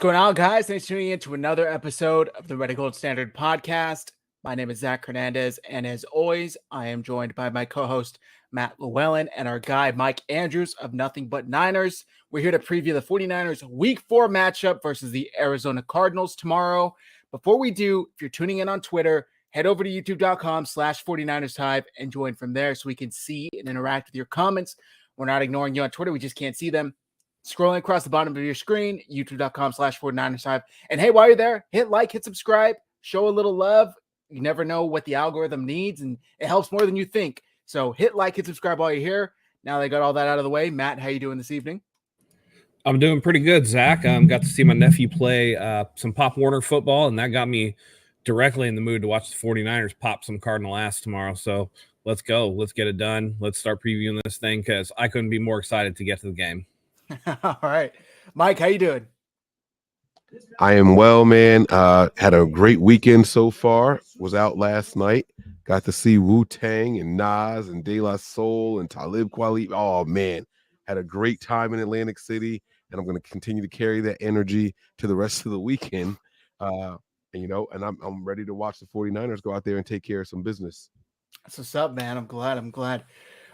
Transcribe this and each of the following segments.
going on, guys? Thanks for tuning in to another episode of the Red and Gold Standard podcast. My name is Zach Hernandez, and as always, I am joined by my co-host, Matt Llewellyn, and our guy, Mike Andrews of Nothing But Niners. We're here to preview the 49ers Week 4 matchup versus the Arizona Cardinals tomorrow. Before we do, if you're tuning in on Twitter, head over to youtube.com/49ersType and join from there so we can see and interact with your comments. We're not ignoring you on Twitter. We just can't see them. Scrolling across the bottom of your screen, youtube.com/49ersType. And hey, while you're there, hit like, hit subscribe, show a little love. You never know what the algorithm needs, and it helps more than you think. So hit like, hit subscribe while you're here. Now they got all that out of the way. Matt, how you doing this evening? I'm doing pretty good, Zach. Got to see my nephew play some Pop Warner football, and that got me directly in the mood to watch the 49ers pop some Cardinal ass tomorrow. So let's go. Let's get it done. Let's start previewing this thing because I couldn't be more excited to get to the game. All right. Mike, how you doing? I am well, man. Had a great weekend so far. Was out last night. Got to see Wu-Tang and Nas and De La Soul and Talib Kweli. Oh, man. Had a great time in Atlantic City, and I'm going to continue to carry that energy to the rest of the weekend. And I'm ready to watch the 49ers go out there and take care of some business. That's what's up, man. I'm glad.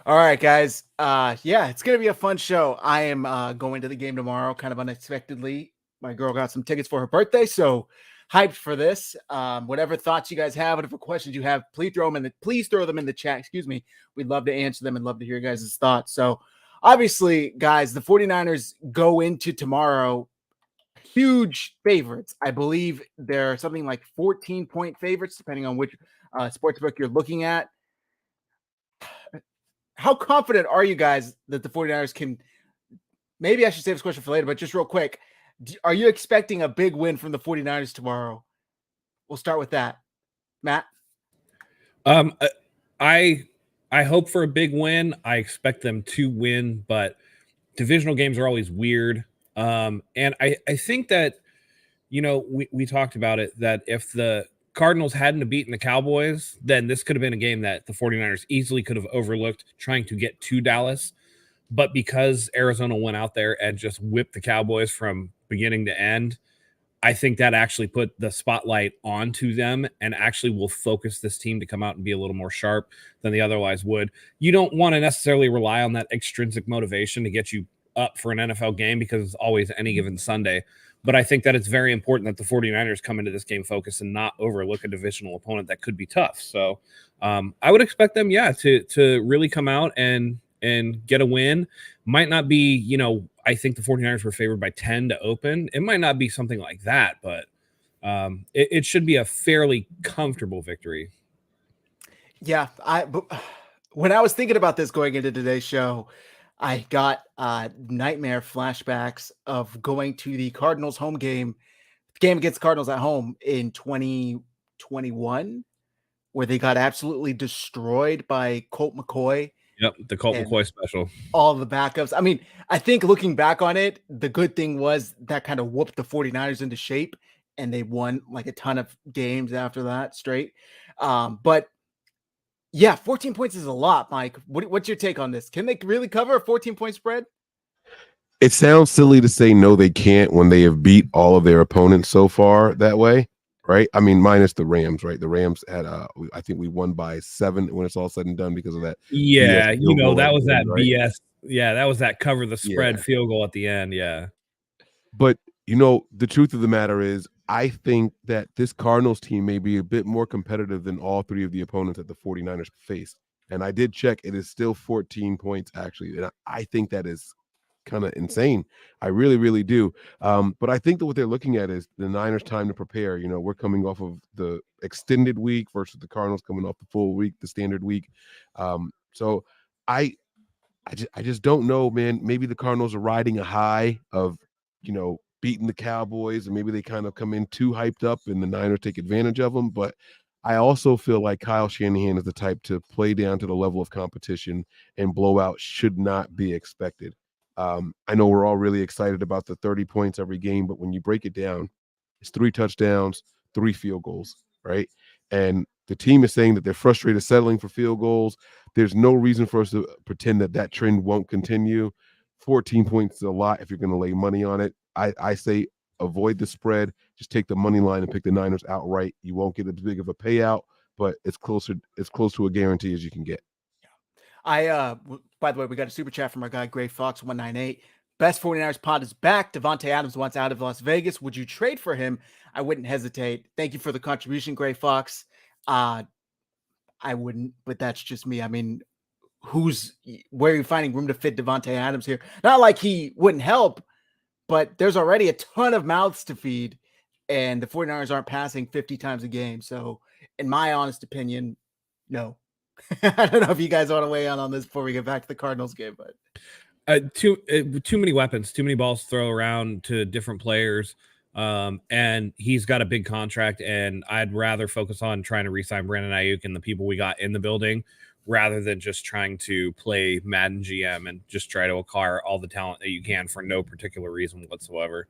All right, guys. It's going to be a fun show. I am going to the game tomorrow kind of unexpectedly. My girl got some tickets for her birthday, so hyped for this. Whatever thoughts you guys have, whatever questions you have, please throw them in the chat. We'd love to answer them and love to hear your guys' thoughts. So obviously, guys, the 49ers go into tomorrow huge favorites. I believe they're something like 14-point favorites, depending on which sportsbook you're looking at. How confident are you guys that the 49ers can – maybe I should save this question for later, but just real quick, are you expecting a big win from the 49ers tomorrow? We'll start with that. Matt? I hope for a big win. I expect them to win, but divisional games are always weird. And I think that, we talked about it, that if the Cardinals hadn't beaten the Cowboys, then this could have been a game that the 49ers easily could have overlooked trying to get to Dallas. But because Arizona went out there and just whipped the Cowboys from beginning to end, I think that actually put the spotlight onto them and actually will focus this team to come out and be a little more sharp than they otherwise would. You don't want to necessarily rely on that extrinsic motivation to get you up for an NFL game because it's always any given Sunday. But I think that it's very important that the 49ers come into this game focused and not overlook a divisional opponent that could be tough. So I would expect them, to really come out and get a win. Might not be, I think the 49ers were favored by 10 to open. It might not be something like that, but it should be a fairly comfortable victory. Yeah, when I was thinking about this going into today's show, I got nightmare flashbacks of going to the Cardinals home game against Cardinals at home in 2021, where they got absolutely destroyed by Colt McCoy. Yep, the Colt McCoy special. All the backups. I mean, I think looking back on it, the good thing was that kind of whooped the 49ers into shape, and they won like a ton of games after that straight. But yeah, 14 points is a lot, Mike. What's your take on this? Can they really cover a 14-point spread? It sounds silly to say no, they can't when they have beat all of their opponents so far that way, right? I mean, minus the Rams, right? The Rams had, I think we won by 7 when it's all said and done because of that. Yeah, that was that right? BS. Yeah, that was that cover the spread field goal at the end, yeah. But, the truth of the matter is, I think that this Cardinals team may be a bit more competitive than all 3 of the opponents that the 49ers faced. And I did check. It is still 14 points, actually. And I think that is kind of insane. I really, really do. But I think that what they're looking at is the Niners' time to prepare. We're coming off of the extended week versus the Cardinals coming off the full week, the standard week. So I just don't know, man. Maybe the Cardinals are riding a high of, beating the Cowboys, and maybe they kind of come in too hyped up and the Niners take advantage of them. But I also feel like Kyle Shanahan is the type to play down to the level of competition, and blowout should not be expected. I know we're all really excited about the 30 points every game, but when you break it down, it's 3 touchdowns, 3 field goals, right? And the team is saying that they're frustrated settling for field goals. There's no reason for us to pretend that trend won't continue. 14 points is a lot if you're going to lay money on it. I say avoid the spread. Just take the money line and pick the Niners outright. You won't get as big of a payout, but it's close to a guarantee as you can get. By the way, we got a super chat from our guy Gray Fox 198. Best 49ers pod is back. Devante Adams wants out of Las Vegas. Would you trade for him? I wouldn't hesitate. Thank you for the contribution, Gray Fox. I wouldn't, but that's just me. I mean, where are you finding room to fit Devante Adams here? Not like he wouldn't help, but there's already a ton of mouths to feed, and the 49ers aren't passing 50 times a game. So, in my honest opinion, no. I don't know if you guys want to weigh in on this before we get back to the Cardinals game, but too many weapons, too many balls to throw around to different players. And he's got a big contract, and I'd rather focus on trying to re-sign Brandon Ayuk and the people we got in the building rather than just trying to play Madden GM and just try to acquire all the talent that you can for no particular reason whatsoever.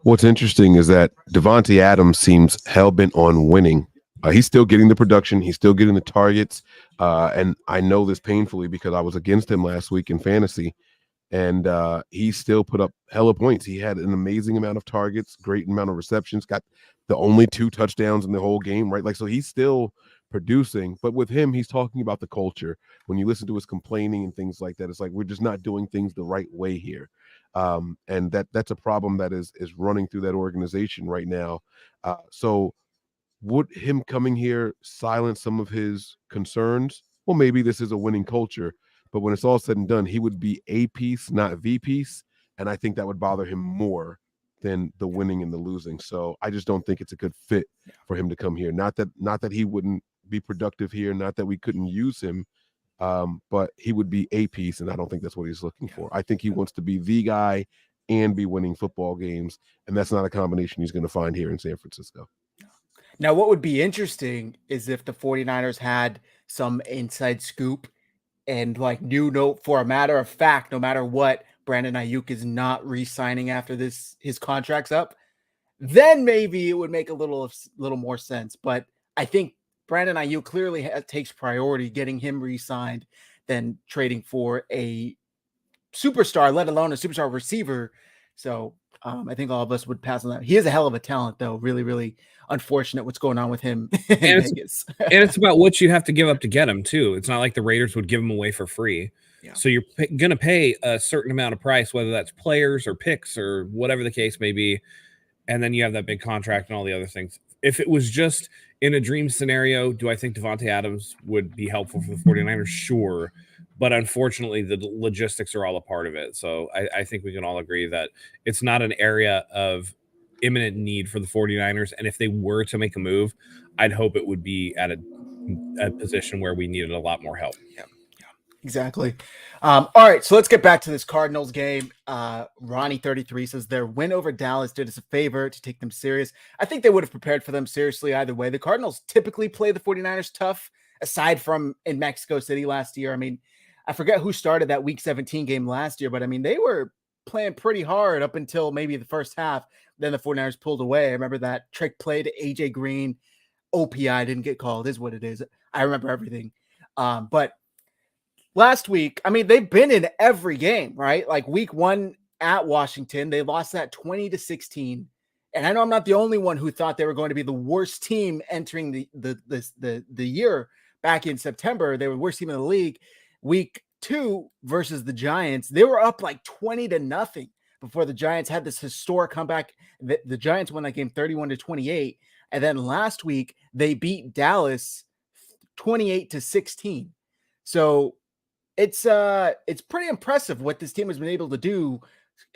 What's interesting is that Devante Adams seems hell-bent on winning. He's still getting the production. He's still getting the targets. And I know this painfully because I was against him last week in fantasy. And he still put up hella points. He had an amazing amount of targets, great amount of receptions, got the only 2 touchdowns in the whole game, right? Like, so he's still producing. But with him, he's talking about the culture. When you listen to his complaining and things like that, it's like, we're just not doing things the right way here. And that's a problem that is running through that organization right now. So would him coming here silence some of his concerns? Well, maybe this is a winning culture, but when it's all said and done, he would be a piece, not the piece. And I think that would bother him more than the winning and the losing. So I just don't think it's a good fit for him to come here. Not that he wouldn't be productive here, not that we couldn't use him, but he would be a piece, and I don't think that's what he's looking for. I think he wants to be the guy and be winning football games, and that's not a combination he's going to find here in San Francisco. Now, what would be interesting is if the 49ers had some inside scoop and knew for a matter of fact, no matter what, Brandon Ayuk is not re-signing after his contract's up, then maybe it would make a little more sense. But I think Brandon Ayuk clearly takes priority getting him re-signed than trading for a superstar, let alone a superstar receiver. So I think all of us would pass on that. He is a hell of a talent, though. Really, really unfortunate what's going on with him in Vegas. And it's about what you have to give up to get him, too. It's not like the Raiders would give him away for free. Yeah. So you're going to pay a certain amount of price, whether that's players or picks or whatever the case may be. And then you have that big contract and all the other things. If it was just in a dream scenario, do I think Devante Adams would be helpful for the 49ers? Sure. But unfortunately, the logistics are all a part of it. So I think we can all agree that it's not an area of imminent need for the 49ers. And if they were to make a move, I'd hope it would be at a position where we needed a lot more help. Yeah, exactly. All right, so let's get back to this Cardinals game. Ronnie33 says their win over Dallas did us a favor to take them serious. I think they would have prepared for them seriously either way. The Cardinals typically play the 49ers tough, aside from in Mexico City last year. I mean, I forget who started that Week 17 game last year, but I mean, they were playing pretty hard up until maybe the first half. Then the 49ers pulled away. I remember that trick play to AJ Green. OPI didn't get called, is what it is. I remember everything. But last week, I mean, they've been in every game, right? Like week 1 at Washington, they lost that 20-16. And I know I'm not the only one who thought they were going to be the worst team entering the year back in September. They were the worst team in the league. Week 2 versus the Giants, they were up like 20-0 before the Giants had this historic comeback. The Giants won that game 31-28. And then last week they beat Dallas 28-16. So it's pretty impressive what this team has been able to do,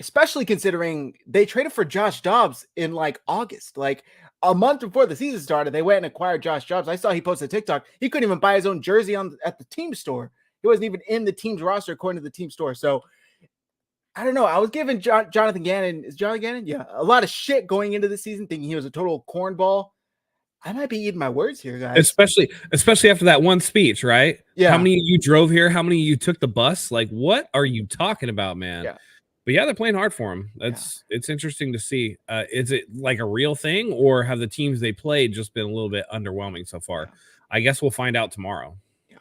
especially considering they traded for Josh Dobbs in like August. Like a month before the season started, they went and acquired Josh Dobbs. I saw he posted a TikTok. He couldn't even buy his own jersey at the team store. He wasn't even in the team's roster according to the team store. So I don't know. I was giving Jonathan Gannon, is Jonathan Gannon? Yeah, a lot of shit going into the season, thinking he was a total cornball. I might be eating my words here, guys. Especially after that one speech, right? Yeah. How many of you drove here? How many of you took the bus? Like, what are you talking about, man? Yeah. But yeah, they're playing hard for him. It's interesting to see. Is it like a real thing, or have the teams they played just been a little bit underwhelming so far? Yeah. I guess we'll find out tomorrow. Yeah.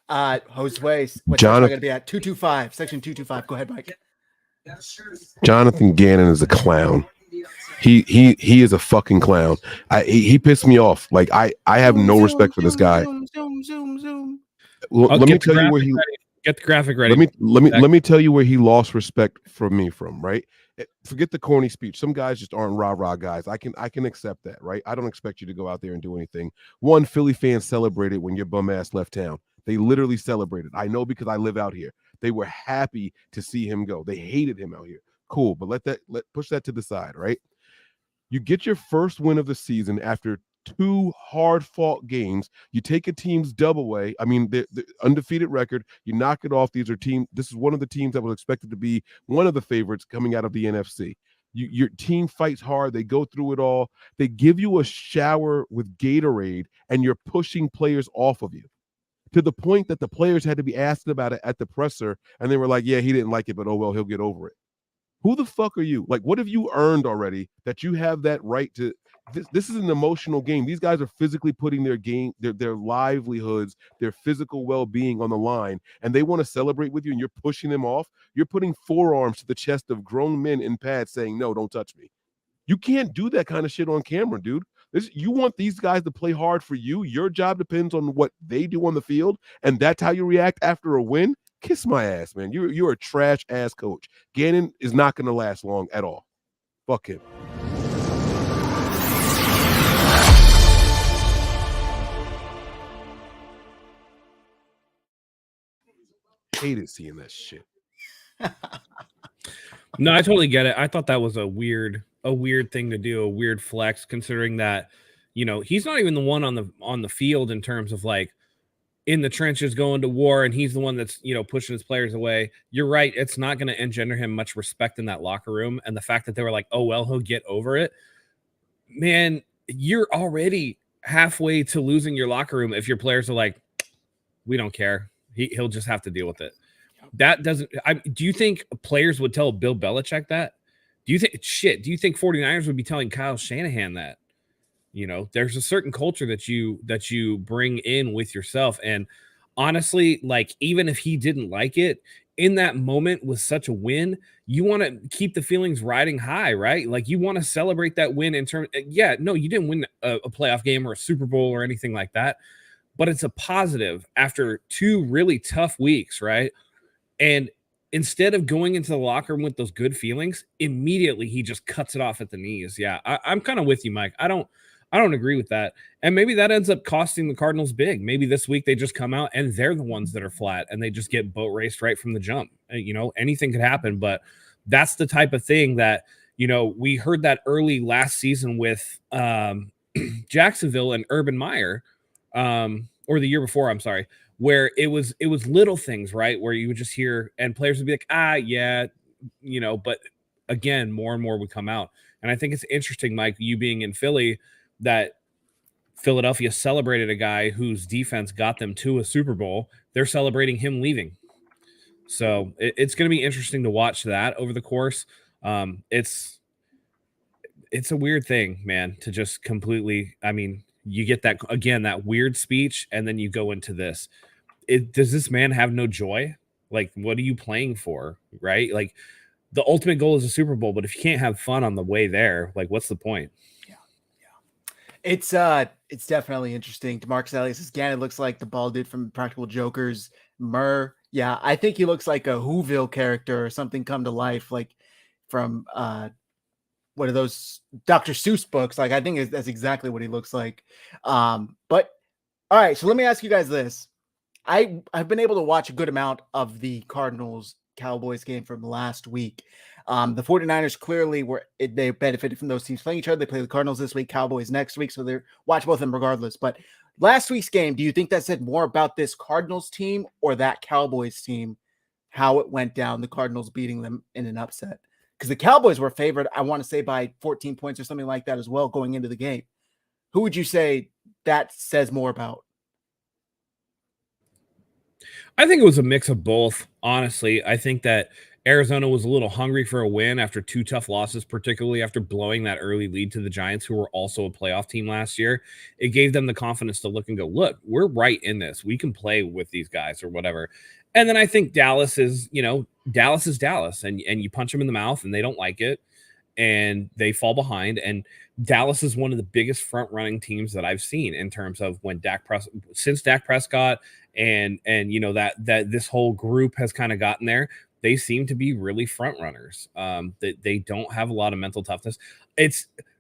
Josue, what's going to be at 225, section 225. Go ahead, Mike. Jonathan Gannon is a clown. He is a fucking clown. He pissed me off. Like I have no respect for this guy. Zoom. Well, let me tell you where he get the graphic ready. Let me tell you where he lost respect from me from, right? Forget the corny speech. Some guys just aren't rah-rah guys. I can accept that, right? I don't expect you to go out there and do anything. One, Philly fans celebrated when your bum ass left town. They literally celebrated. I know because I live out here. They were happy to see him go. They hated him out here. Cool, but let push that to the side, right? You get your first win of the season after 2 hard-fought games. You take a team's double away. I mean, the undefeated record. You knock it off. This is one of the teams that was expected to be one of the favorites coming out of the NFC. Your team fights hard. They go through it all. They give you a shower with Gatorade, and you're pushing players off of you to the point that the players had to be asked about it at the presser, and they were like, yeah, he didn't like it, but oh well, he'll get over it. Who the fuck are you? Like, what have you earned already that you have that right to this is an emotional game. These guys are physically putting their livelihoods, their physical well-being on the line, and they want to celebrate with you, and you're pushing them off. You're putting forearms to the chest of grown men in pads saying, no, don't touch me. You can't do that kind of shit on camera, dude. You want these guys to play hard for you. Your job depends on what they do on the field, and that's how you react after a win. Kiss my ass, man. You're a trash ass coach. Gannon is not going to last long at all. Fuck him. Hated seeing that shit. No, I totally get it. I thought that was a weird thing to do, a weird flex, considering that, he's not even the one on the field in terms of like in the trenches going to war, and he's the one that's, pushing his players away. You're right. It's not going to engender him much respect in that locker room. And the fact that they were like, oh, well, he'll get over it. Man, you're already halfway to losing your locker room if your players are like, we don't care. He'll just have to deal with it. That doesn't do you think players would tell Bill Belichick that? Do you think 49ers would be telling Kyle Shanahan that? There's a certain culture that you bring in with yourself. And honestly, like, even if he didn't like it in that moment with such a win, you want to keep the feelings riding high, right? Like, you want to celebrate that win in terms. Yeah, no, you didn't win a playoff game or a Super Bowl or anything like that, but it's a positive after 2 really tough weeks, right? And instead of going into the locker room with those good feelings, immediately he just cuts it off at the knees. Yeah, I'm kind of with you, Mike. I don't agree with that. And maybe that ends up costing the Cardinals big. Maybe this week they just come out and they're the ones that are flat and they just get boat raced right from the jump. Anything could happen, but that's the type of thing that, we heard that early last season with Jacksonville and Urban Meyer, or the year before, I'm sorry, where it was little things, right? Where you would just hear and players would be like, yeah, but again, more and more would come out. And I think it's interesting, Mike, you being in Philly, that Philadelphia celebrated a guy whose defense got them to a Super Bowl. They're celebrating him leaving. So it's going to be interesting to watch that over the course. It's a weird thing, man, to just completely, you get that, again, that weird speech, and then you go into this. Does this man have no joy? Like, what are you playing for, right? Like, the ultimate goal is a Super Bowl, but if you can't have fun on the way there, like, what's the point? It's definitely interesting. DeMarcus Elliott says Gannon looks like the bald dude from Practical Jokers. Murr, yeah, I think he looks like a Whoville character or something come to life, like from one of those Dr. Seuss books. Like, I think that's exactly what he looks like. But all right, so let me ask you guys this. I've been able to watch a good amount of the Cardinals Cowboys game from last week. The 49ers clearly they benefited from those teams playing each other. They play the Cardinals this week, Cowboys next week, so they're watch both of them regardless. But last week's game, do you think that said more about this Cardinals team or that Cowboys team, how it went down, the Cardinals beating them in an upset? Because the Cowboys were favored, I want to say, by 14 points or something like that as well going into the game. Who would you say that says more about? I think it was a mix of both, honestly. I think that Arizona was a little hungry for a win after 2 tough losses, particularly after blowing that early lead to the Giants, who were also a playoff team last year. It gave them the confidence to look and go, look, we're right in this. We can play with these guys or whatever. And then I think Dallas is Dallas, and you punch them in the mouth and they don't like it. and they fall behind. And Dallas is one of the biggest front running teams that I've seen in terms of when since Dak Prescott and that this whole group has kind of gotten there. They seem to be really front runners. That they don't have a lot of mental toughness.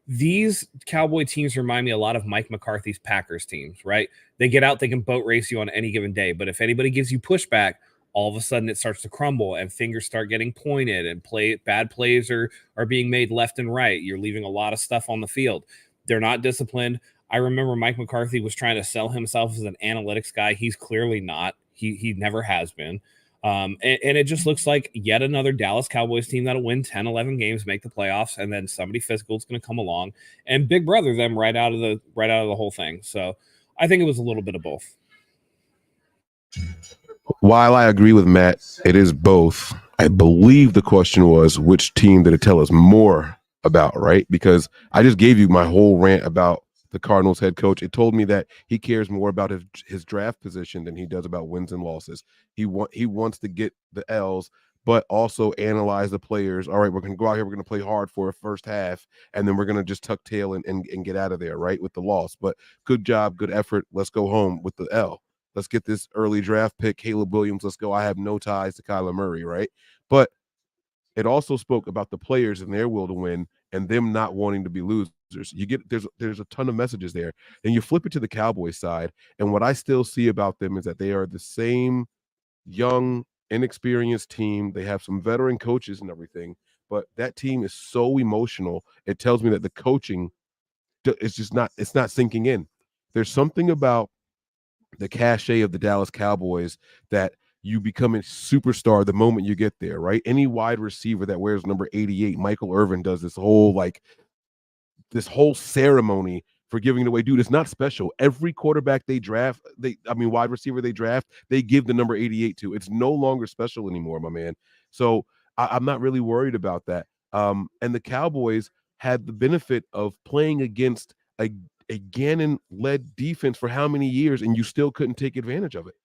These Cowboy teams remind me a lot of Mike McCarthy's Packers teams, right? They get out, they can boat race you on any given day, but if anybody gives you pushback, all of a sudden it starts to crumble and fingers start getting pointed and bad plays are being made left and right. You're leaving a lot of stuff on the field. They're not disciplined. I remember Mike McCarthy was trying to sell himself as an analytics guy. He's clearly not. He never has been. And it just looks like yet another Dallas Cowboys team that'll win 10, 11 games, make the playoffs, and then somebody physical is going to come along and big brother them right out of the whole thing. So I think it was a little bit of both. While I agree with Matt, it is both. I believe the question was, which team did it tell us more about, right? Because I just gave you my whole rant about the Cardinals head coach. It told me that he cares more about his draft position than he does about wins and losses. He wants to get the L's, but also analyze the players. All right, we're going to go out here. We're going to play hard for a first half, and then we're going to just tuck tail and get out of there, right, with the loss. But good job, good effort. Let's go home with the L. Let's get this early draft pick, Caleb Williams. Let's go. I have no ties to Kyler Murray, right? But it also spoke about the players and their will to win and them not wanting to be losers. You get there's a ton of messages there. And you flip it to the Cowboys side, and what I still see about them is that they are the same young, inexperienced team. They have some veteran coaches and everything, but that team is so emotional. It tells me that the coaching it's not sinking in. There's something about the cachet of the Dallas Cowboys that you become a superstar the moment you get there, right? Any wide receiver that wears number 88, Michael Irvin does this whole ceremony for giving it away. Dude, it's not special. Every quarterback they draft, wide receiver they draft, they give the number 88 to. It's no longer special anymore, my man. So I'm not really worried about that. And the Cowboys had the benefit of playing against a Gannon-led defense for how many years, and you still couldn't take advantage of it?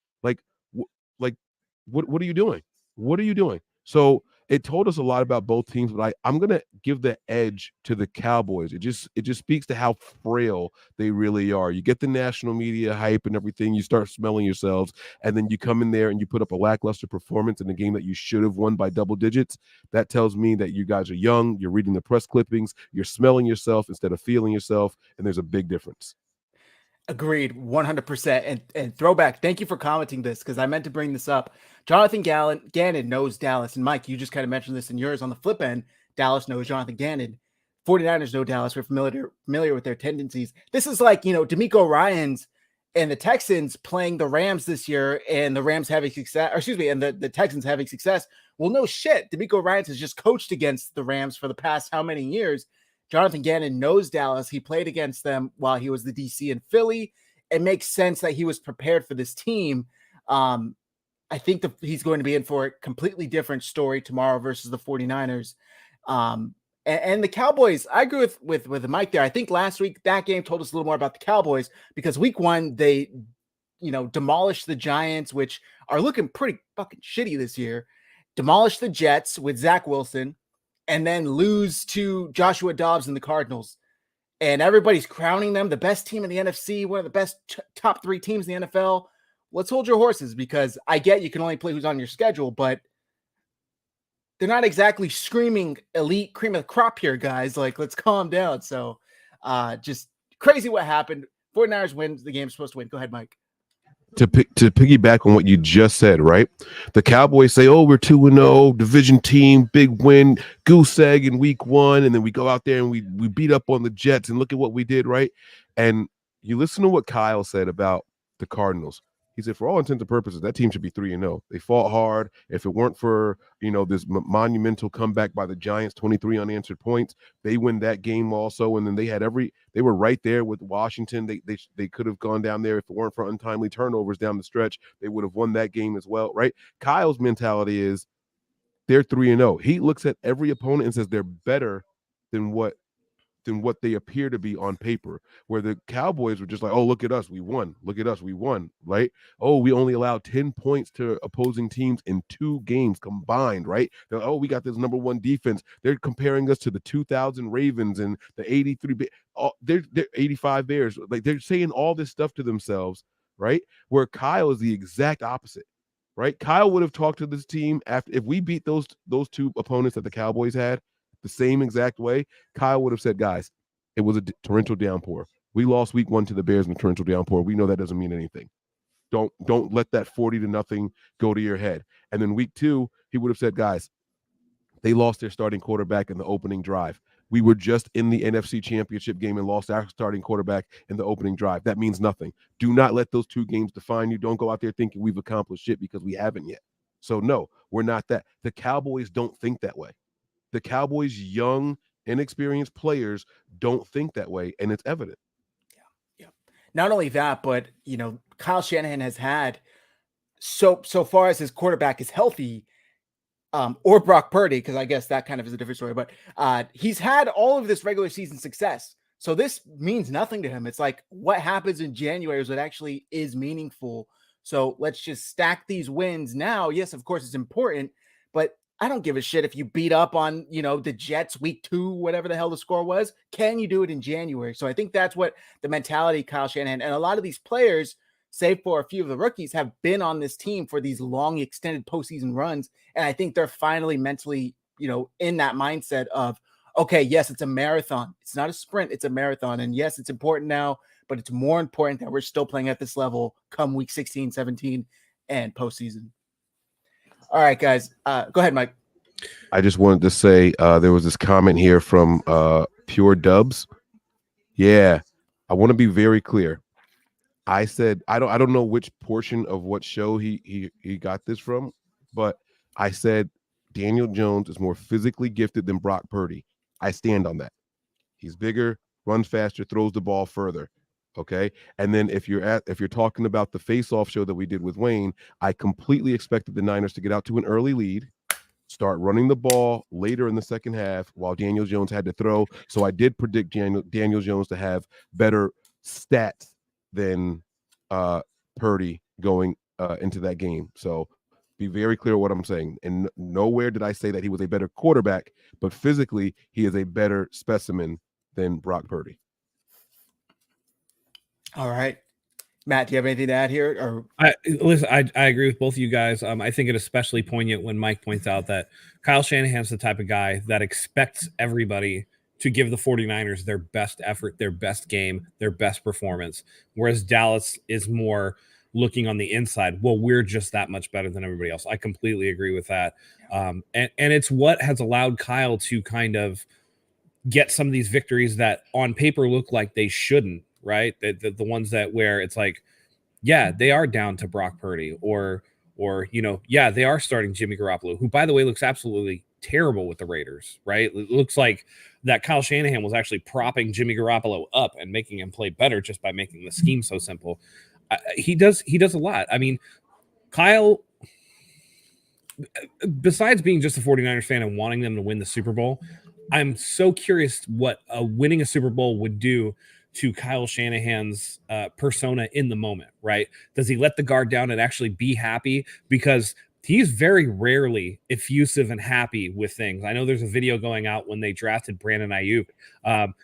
What are you doing? What are you doing? So it told us a lot about both teams, but I'm gonna give the edge to the Cowboys. It just speaks to how frail they really are. You get the national media hype and everything, you start smelling yourselves, and then you come in there and you put up a lackluster performance in a game that you should have won by double digits. That tells me that you guys are young, you're reading the press clippings, you're smelling yourself instead of feeling yourself, and there's a big difference. Agreed, 100%. And throwback, thank you for commenting this, because I meant to bring this up. Jonathan Gannon knows Dallas. And Mike, you just kind of mentioned this in yours. On the flip end, Dallas knows Jonathan Gannon. 49ers know Dallas. We're familiar with their tendencies. This is like, DeMeco Ryans and the Texans playing the Rams this year, and the Rams having success, and the Texans having success. Well, no shit. DeMeco Ryans has just coached against the Rams for the past how many years? Jonathan Gannon knows Dallas. He played against them while he was the DC in Philly. It makes sense that he was prepared for this team. I think he's going to be in for a completely different story tomorrow versus the 49ers. And the Cowboys, I agree with Mike there. I think last week that game told us a little more about the Cowboys, because week one, they, demolished the Giants, which are looking pretty fucking shitty this year. Demolished the Jets with Zach Wilson, and then lose to Joshua Dobbs and the Cardinals. And everybody's crowning them the best team in the NFC, one of the best top three teams in the NFL. Let's hold your horses, because I get you can only play who's on your schedule, but they're not exactly screaming elite cream of the crop here, guys. Like, let's calm down. So just crazy what happened. 49ers wins the game supposed to win. Go ahead, Mike. To piggyback on what you just said, right? The Cowboys say, "Oh, we're 2-0, division team, big win, goose egg in week one," and then we go out there and we beat up on the Jets, and look at what we did, right? And you listen to what Kyle said about the Cardinals. He said, for all intents and purposes, that team should be 3-0. They fought hard. If it weren't for, this monumental comeback by the Giants, 23 unanswered points, they win that game also. And then they were right there with Washington. They could have gone down there. If it weren't for untimely turnovers down the stretch, they would have won that game as well, right? Kyle's mentality is they're 3-0. He looks at every opponent and says they're better than what than what they appear to be on paper, where the Cowboys were just like, oh, look at us, we won. Look at us, we won, right? Oh, we only allowed 10 points to opposing teams in 2 games combined, right? They're, oh, we got this number 1 defense. They're comparing us to the 2000 Ravens and the 83, they're 85 Bears. Like, they're saying all this stuff to themselves, right? Where Kyle is the exact opposite. Right, Kyle would have talked to this team after if we beat those 2 opponents that the Cowboys had the same exact way. Kyle would have said, "Guys, it was a torrential downpour. We lost week 1 to the Bears in a torrential downpour. We know that doesn't mean anything. Don't let that 40-0 go to your head." And then week 2, he would have said, "Guys, they lost their starting quarterback in the opening drive. We were just in the NFC Championship game and lost our starting quarterback in the opening drive. That means nothing. Do not let those 2 games define you. Don't go out there thinking we've accomplished shit because we haven't yet." So no, we're not that. The Cowboys don't think that way. The Cowboys' young, inexperienced players don't think that way, and it's evident. Yeah. Not only that, but Kyle Shanahan has had so far as his quarterback is healthy, or Brock Purdy, because I guess that kind of is a different story, but he's had all of this regular season success. So this means nothing to him. It's like what happens in January is what actually is meaningful. So let's just stack these wins now. Yes, of course, it's important, but I don't give a shit if you beat up on, the Jets week 2, whatever the hell the score was. Can you do it in January? So I think that's what the mentality Kyle Shanahan and a lot of these players, save for a few of the rookies, have been on this team for these long extended postseason runs. And I think they're finally mentally, in that mindset of, okay, yes, it's a marathon. It's not a sprint. It's a marathon. And yes, it's important now, but it's more important that we're still playing at this level come week 16, 17 and postseason. All right, guys, go ahead, Mike. I just wanted to say there was this comment here from Pure Dubs. Yeah, I want to be very clear. I said I don't know which portion of what show he got this from, but I said Daniel Jones is more physically gifted than Brock Purdy. I stand on that. He's bigger, runs faster, throws the ball further. Okay. And then if you're talking about the face-off show that we did with Wayne, I completely expected the Niners to get out to an early lead, start running the ball later in the second half while Daniel Jones had to throw. So I did predict Daniel Jones to have better stats than Purdy going into that game. So be very clear what I'm saying. And nowhere did I say that he was a better quarterback, but physically he is a better specimen than Brock Purdy. All right. Matt, do you have anything to add here? Or I agree with both of you guys. I think it especially poignant when Mike points out that Kyle Shanahan's the type of guy that expects everybody to give the 49ers their best effort, their best game, their best performance, whereas Dallas is more looking on the inside. Well, we're just that much better than everybody else. I completely agree with that. And it's what has allowed Kyle to kind of get some of these victories that on paper look like they shouldn't, right? The ones that where it's like, yeah, they are down to Brock Purdy or yeah, they are starting Jimmy Garoppolo, who, by the way, looks absolutely terrible with the Raiders, right? It looks like that Kyle Shanahan was actually propping Jimmy Garoppolo up and making him play better just by making the scheme so simple. He does a lot. I mean, Kyle, besides being just a 49ers fan and wanting them to win the Super Bowl, I'm so curious what winning a Super Bowl would do to Kyle Shanahan's persona in the moment, right? Does he let the guard down and actually be happy? Because he's very rarely effusive and happy with things. I know there's a video going out when they drafted Brandon Ayuk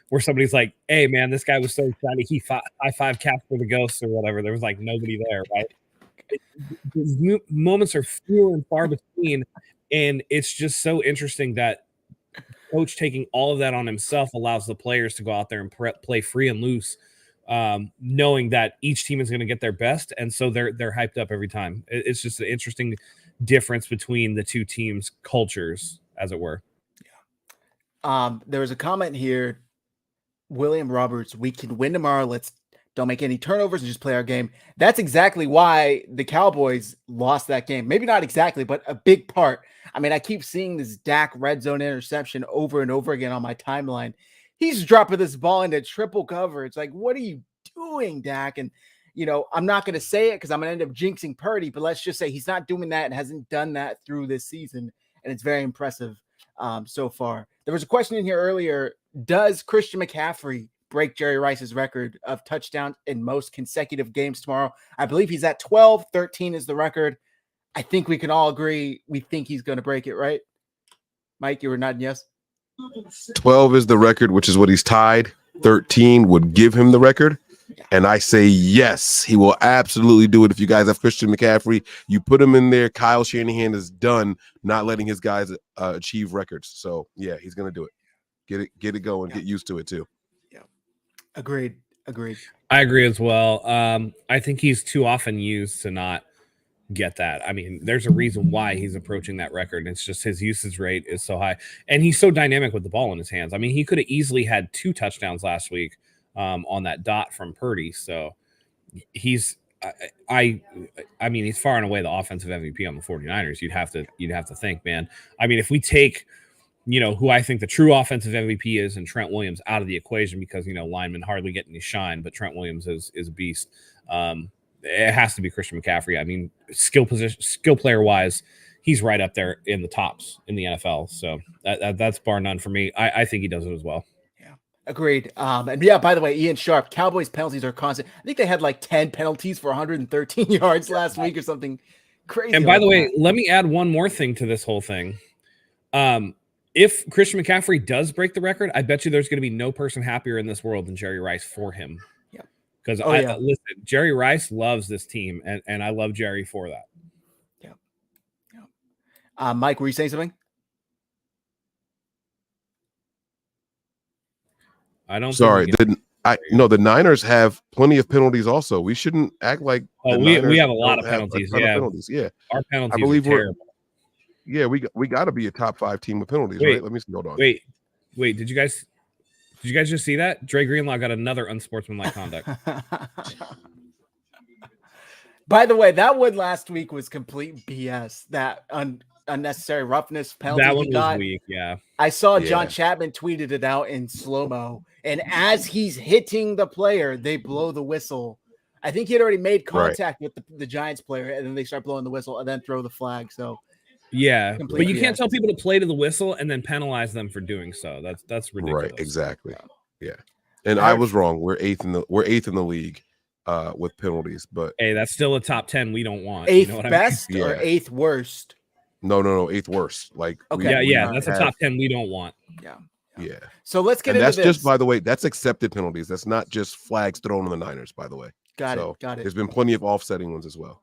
where somebody's like, hey, man, this guy was so excited. He high-five Cap for the Ghosts or whatever. There was like nobody there, right? These moments are few and far between, and it's just so interesting that coach taking all of that on himself allows the players to go out there and play free and loose, knowing that each team is going to get their best, and so they're hyped up every time. It's just an interesting difference between the two teams' cultures, as it were. Yeah. There was a comment here, William Roberts, we can win tomorrow. Let's don't make any turnovers and just play our game. That's exactly why the Cowboys lost that game. Maybe not exactly, but a big part. I mean, I keep seeing this Dak red zone interception over and over again on my timeline. He's dropping this ball into triple coverage. Like, what are you doing, Dak? And, I'm not going to say it because I'm going to end up jinxing Purdy, but let's just say he's not doing that and hasn't done that through this season. And it's very impressive so far. There was a question in here earlier. Does Christian McCaffrey break Jerry Rice's record of touchdowns in most consecutive games tomorrow? I believe he's at 12. 13 is the record. I think we can all agree we think he's going to break it, right? Mike, you were nodding yes? 12 is the record, which is what he's tied. 13 would give him the record. And I say yes, he will absolutely do it. If you guys have Christian McCaffrey, you put him in there. Kyle Shanahan is done not letting his guys achieve records. So, yeah, he's going to do it. Get it going. Get used to it, too. Yeah. Agreed. I agree as well. I think he's too often used to not get that. I mean, there's a reason why he's approaching that record. It's just his usage rate is so high. And he's so dynamic with the ball in his hands. I mean, he could have easily had 2 touchdowns last week on that dot from Purdy. So he's I mean, he's far and away the offensive MVP on the 49ers. You'd have to think, man. I mean, if we take, who I think the true offensive MVP is and Trent Williams out of the equation because, linemen hardly get any shine, but Trent Williams is a beast. It has to be Christian McCaffrey. I mean, skill player wise, he's right up there in the tops in the NFL. So that's bar none for me. I think he does it as well. Yeah, agreed. And yeah, by the way, Ian Sharp, Cowboys penalties are constant. I think they had like 10 penalties for 113 yards last week or something crazy. And by the way, let me add one more thing to this whole thing. If Christian McCaffrey does break the record, I bet you there's going to be no person happier in this world than Jerry Rice for him. Because listen, Jerry Rice loves this team, and I love Jerry for that. Yeah. Mike, were you saying something? I don't. Sorry, the Niners have plenty of penalties. Also, we shouldn't act like. Oh, we have a lot of penalties. Yeah, our penalties. I believe are terrible. we got to be a top 5 team with penalties, right? Let me see. Hold on. Wait. Did you guys just see that? Dre Greenlaw got another unsportsmanlike conduct. By the way, that one last week was complete BS. That unnecessary roughness penalty. That one was weak, yeah. I saw John Chapman tweeted it out in slow-mo, and as he's hitting the player, they blow the whistle. I think he had already made contact with the Giants player, and then they start blowing the whistle and then throw the flag. So yeah, but you can't tell people to play to the whistle and then penalize them for doing so. That's ridiculous. Right, exactly. Yeah, and I was wrong. We're eighth in the league with penalties, but hey, that's still a top 10 we don't want. Eighth best or eighth worst? No, eighth worst. Like that's a top 10 we don't want. Yeah. So let's get into this. That's just, by the way, that's accepted penalties. That's not just flags thrown on the Niners, by the way. Got it. There's been plenty of offsetting ones as well.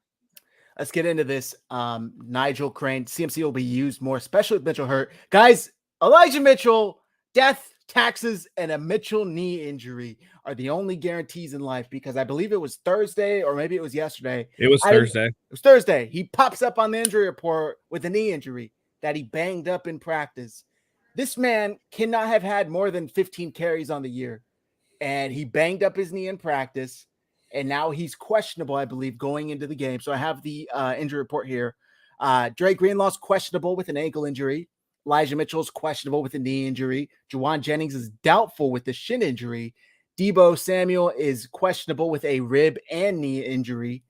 Let's get into this. Nigel Crane, CMC will be used more, especially with Mitchell hurt. Guys, Elijah Mitchell, death, taxes, and a Mitchell knee injury are the only guarantees in life, because I believe it was Thursday or maybe it was yesterday. It was Thursday. It was Thursday. He pops up on the injury report with a knee injury that he banged up in practice. This man cannot have had more than 15 carries on the year, and he banged up his knee in practice. And now he's questionable, I believe, going into the game. So I have the injury report here. Dre Greenlaw's questionable with an ankle injury. Elijah Mitchell's questionable with a knee injury. Juwan Jennings is doubtful with the shin injury. Debo Samuel is questionable with a rib and knee injury.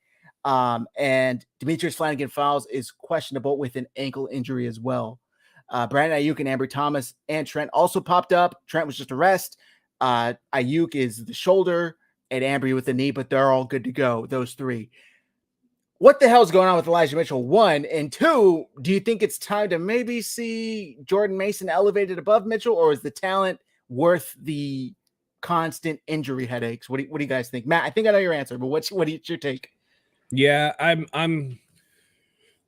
And Demetrius Flanagan-Fowles is questionable with an ankle injury as well. Brandon Ayuk and Ambry Thomas and Trent also popped up. Trent was just a rest. Ayuk is the shoulder, and Ambry with the knee, but they're all good to go, those 3. What the hell's going on with Elijah Mitchell? 1, and 2, do you think it's time to maybe see Jordan Mason elevated above Mitchell, or is the talent worth the constant injury headaches? What do you guys think? Matt, I think I know your answer, but what's your take? Yeah, I'm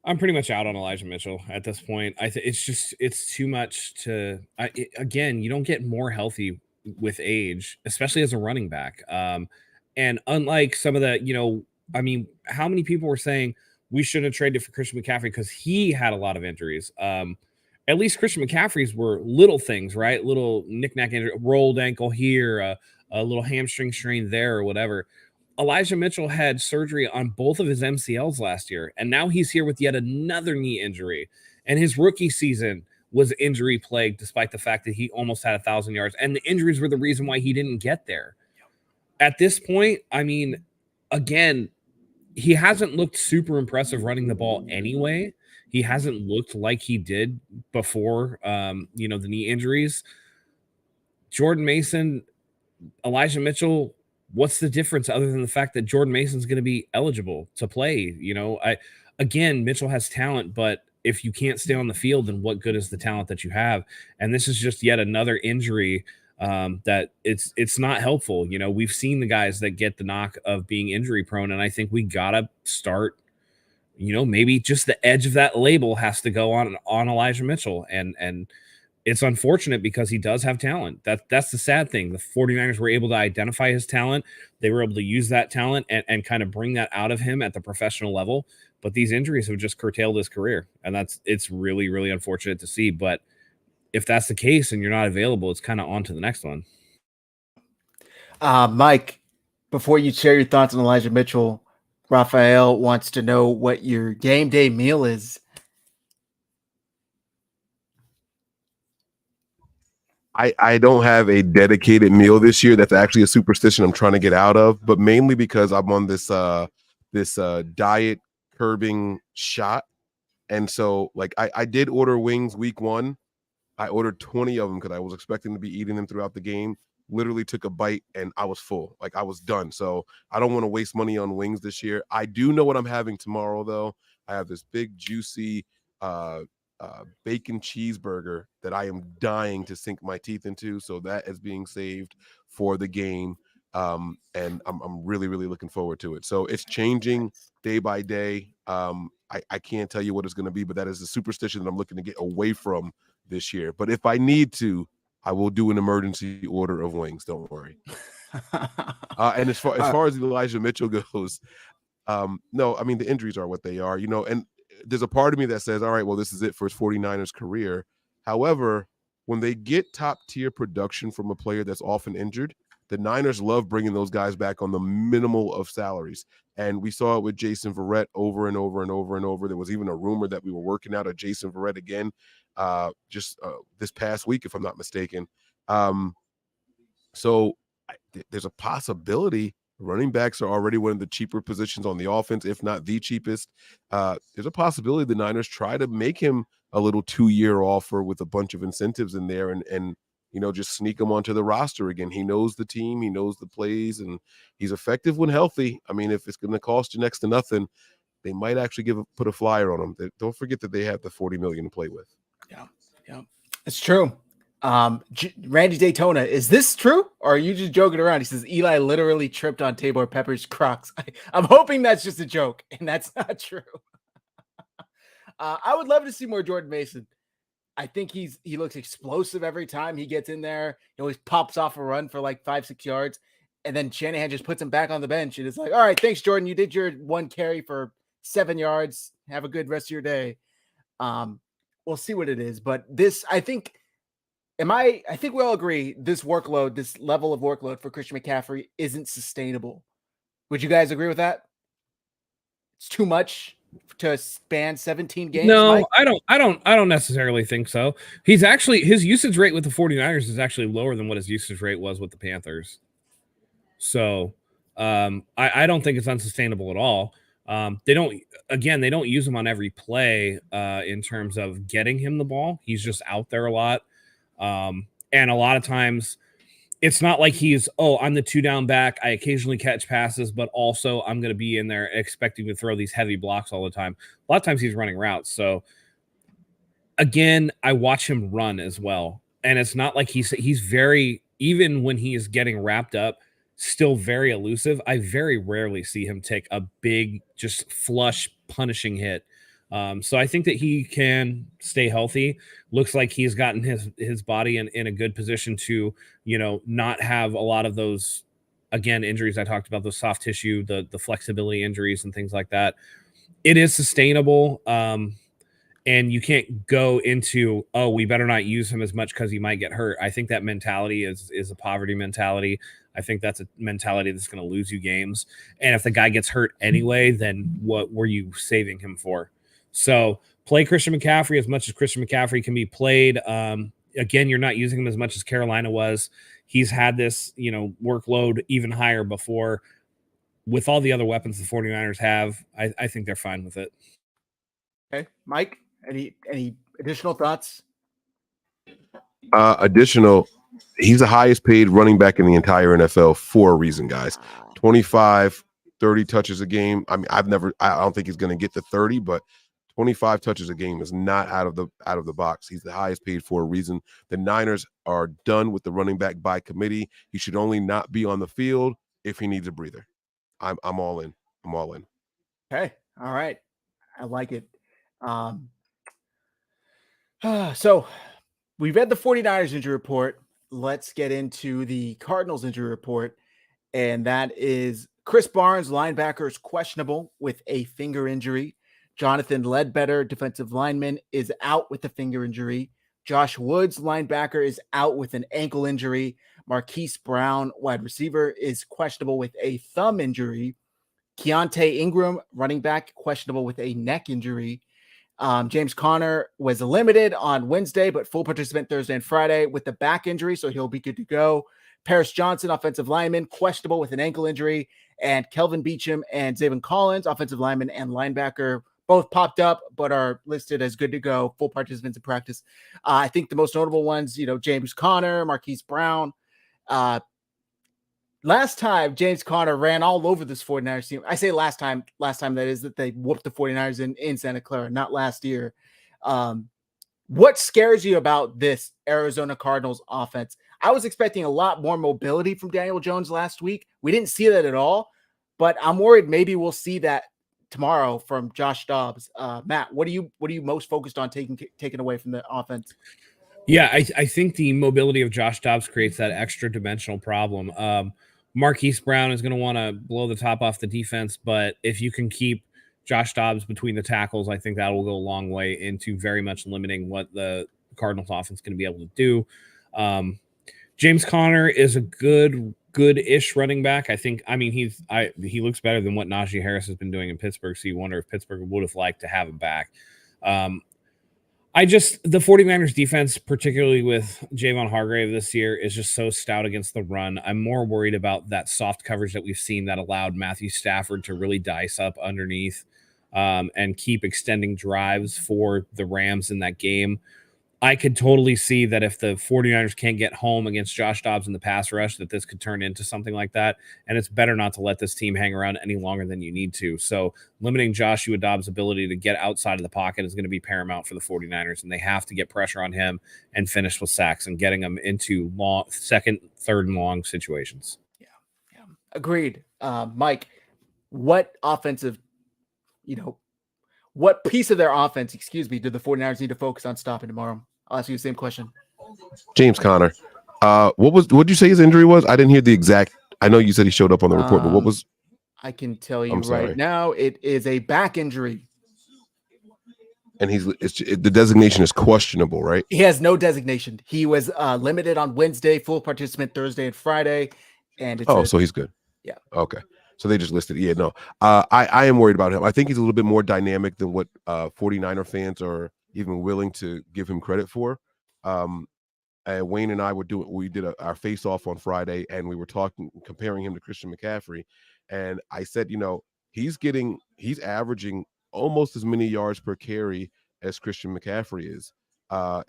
pretty much out on Elijah Mitchell at this point. I think it's too much to again, you don't get more healthy with age, especially as a running back. And unlike some of the, I mean, how many people were saying we shouldn't have traded for Christian McCaffrey because he had a lot of injuries? At least Christian McCaffrey's were little things, right? Little knick-knack injury, rolled ankle here, a little hamstring strain there or whatever. Elijah Mitchell had surgery on both of his MCLs last year, and now he's here with yet another knee injury. And his rookie season was injury plagued, despite the fact that he almost had 1,000 yards. And the injuries were the reason why he didn't get there. At this point, I mean, again, he hasn't looked super impressive running the ball anyway. He hasn't looked like he did before, the knee injuries. Jordan Mason, Elijah Mitchell, what's the difference other than the fact that Jordan Mason's going to be eligible to play? Mitchell has talent, but if you can't stay on the field, then what good is the talent that you have? And this is just yet another injury that it's not helpful. We've seen the guys that get the knock of being injury prone, and I think we gotta start. Maybe just the edge of that label has to go on Elijah Mitchell, and it's unfortunate because he does have talent. That's the sad thing. The 49ers were able to identify his talent. They were able to use that talent and kind of bring that out of him at the professional level. But these injuries have just curtailed his career. And it's really, really unfortunate to see. But if that's the case and you're not available, it's kind of on to the next one. Mike, before you share your thoughts on Elijah Mitchell, Raphael wants to know what your game day meal is. I don't have a dedicated meal this year. That's actually a superstition I'm trying to get out of, but mainly because I'm on this diet curbing shot. And so I did order wings week 1. I ordered 20 of them because I was expecting to be eating them throughout the game. Literally took a bite and I was full. I was done. So I don't want to waste money on wings this year. I do know what I'm having tomorrow though. I have this big juicy bacon cheeseburger that I am dying to sink my teeth into. So that is being saved for the game. And I'm really, really looking forward to it. So it's changing day by day. I can't tell you what it's going to be, but that is a superstition that I'm looking to get away from this year. But if I need to, I will do an emergency order of wings. Don't worry. And as far as Elijah Mitchell goes, no, I mean, the injuries are what they are, and there's a part of me that says, all right, well, this is it for his 49ers career. However, when they get top tier production from a player that's often injured, the Niners love bringing those guys back on the minimal of salaries. And we saw it with Jason Verrett over and over and over and over. There was even a rumor that we were working out a Jason Verrett again just this past week, if I'm not mistaken. So there's a possibility. Running backs are already one of the cheaper positions on the offense, if not the cheapest. There's a possibility the Niners try to make him a little 2-year offer with a bunch of incentives in there and just sneak him onto the roster again. He knows the team, he knows the plays, and he's effective when healthy. I mean, if it's going to cost you next to nothing, they might actually put a flyer on him. Don't forget that they have the $40 million to play with. Yeah, it's true. Randy Daytona, is this true or are you just joking around? He says Eli literally tripped on Tabor Pepper's Crocs. I'm hoping that's just a joke and that's not true. I would love to see more Jordan Mason. I think he looks explosive every time he gets in there. He always pops off a run for like 5-6 yards, and then Shanahan just puts him back on the bench and it's like, all right, thanks Jordan, you did your 1 carry for 7 yards. Have a good rest of your day. We'll see what it is, but this, I think we all agree this level of workload for Christian McCaffrey isn't sustainable. Would you guys agree with that? It's too much to span 17 games. No, Mike? I don't necessarily think so. His usage rate with the 49ers is actually lower than what his usage rate was with the Panthers. So I don't think it's unsustainable at all. They don't use him on every play in terms of getting him the ball. He's just out there a lot. And a lot of times it's not like I'm the 2-down back. I occasionally catch passes, but also I'm going to be in there expecting to throw these heavy blocks all the time. A lot of times he's running routes. So again, I watch him run as well. And it's not like he's very, even when he is getting wrapped up, still very elusive. I very rarely see him take a big, just flush punishing hit. So I think that he can stay healthy. Looks like he's gotten his body in a good position to, not have a lot of those, again, injuries I talked about, the soft tissue, the flexibility injuries and things like that. It is sustainable. And you can't go into, we better not use him as much because he might get hurt. I think that mentality is a poverty mentality. I think that's a mentality that's going to lose you games. And if the guy gets hurt anyway, then what were you saving him for? So play Christian McCaffrey as much as Christian McCaffrey can be played. Again, you're not using him as much as Carolina was. He's had this, workload even higher before. With all the other weapons the 49ers have, I think they're fine with it. Okay, Mike? Any additional thoughts? He's the highest paid running back in the entire NFL for a reason, guys. 25, 30 touches a game. I mean, I don't think he's going to get to 30, but 25 touches a game is not out of the box. He's the highest paid for a reason. The Niners are done with the running back by committee. He should only not be on the field if he needs a breather. I'm all in. I'm all in. Okay. All right. I like it. So we've read the 49ers injury report. Let's get into the Cardinals injury report. And that is Chris Barnes, linebacker, is questionable with a finger injury. Jonathan Ledbetter, defensive lineman, is out with a finger injury. Josh Woods, linebacker, is out with an ankle injury. Marquise Brown, wide receiver, is questionable with a thumb injury. Keontae Ingram, running back, questionable with a neck injury. James Conner was limited on Wednesday, but full participant Thursday and Friday with the back injury, so he'll be good to go. Paris Johnson, offensive lineman, questionable with an ankle injury. And Kelvin Beachum and Zayvon Collins, offensive lineman and linebacker, both popped up, but are listed as good to go, full participants in practice. I think the most notable ones, James Conner, Marquise Brown. Last time James Conner ran all over this 49ers team. I say last time that is that they whooped the 49ers in Santa Clara, not last year. What scares you about this Arizona Cardinals offense? I was expecting a lot more mobility from Daniel Jones last week. We didn't see that at all, but I'm worried maybe we'll see that tomorrow from Josh Dobbs. Matt, what are you most focused on taking away from the offense? Yeah, I think the mobility of Josh Dobbs creates that extra dimensional problem. Marquise Brown is going to want to blow the top off the defense, but if you can keep Josh Dobbs between the tackles, I think that will go a long way into very much limiting what the Cardinals offense is going to be able to do. James Conner is a good-ish running back. He looks better than what Najee Harris has been doing in Pittsburgh, so you wonder if Pittsburgh would have liked to have him back. The 49ers defense, particularly with Javon Hargrave this year, is just so stout against the run. I'm more worried about that soft coverage that we've seen that allowed Matthew Stafford to really dice up underneath and keep extending drives for the Rams in that game. I could totally see that if the 49ers can't get home against Josh Dobbs in the pass rush, that this could turn into something like that. And it's better not to let this team hang around any longer than you need to. So limiting Joshua Dobbs' ability to get outside of the pocket is going to be paramount for the 49ers. And they have to get pressure on him and finish with sacks and getting him into second, third, and long situations. Yeah. Agreed. Mike, what offensive, what piece of their offense, do the 49ers need to focus on stopping tomorrow? I'll ask you the same question. James Conner. What did you say his injury was? I didn't hear the exact. I know you said he showed up on the report, but what was? I can tell you right now, it is a back injury. And the designation is questionable, right? He has no designation. He was limited on Wednesday, full participant Thursday and Friday. And so he's good. Yeah. Okay. So they just listed. Yeah, no. I am worried about him. I think he's a little bit more dynamic than what 49er fans are even willing to give him credit for. Wayne and I we did our face off on Friday, and we were comparing him to Christian McCaffrey. And I said, he's averaging almost as many yards per carry as Christian McCaffrey is.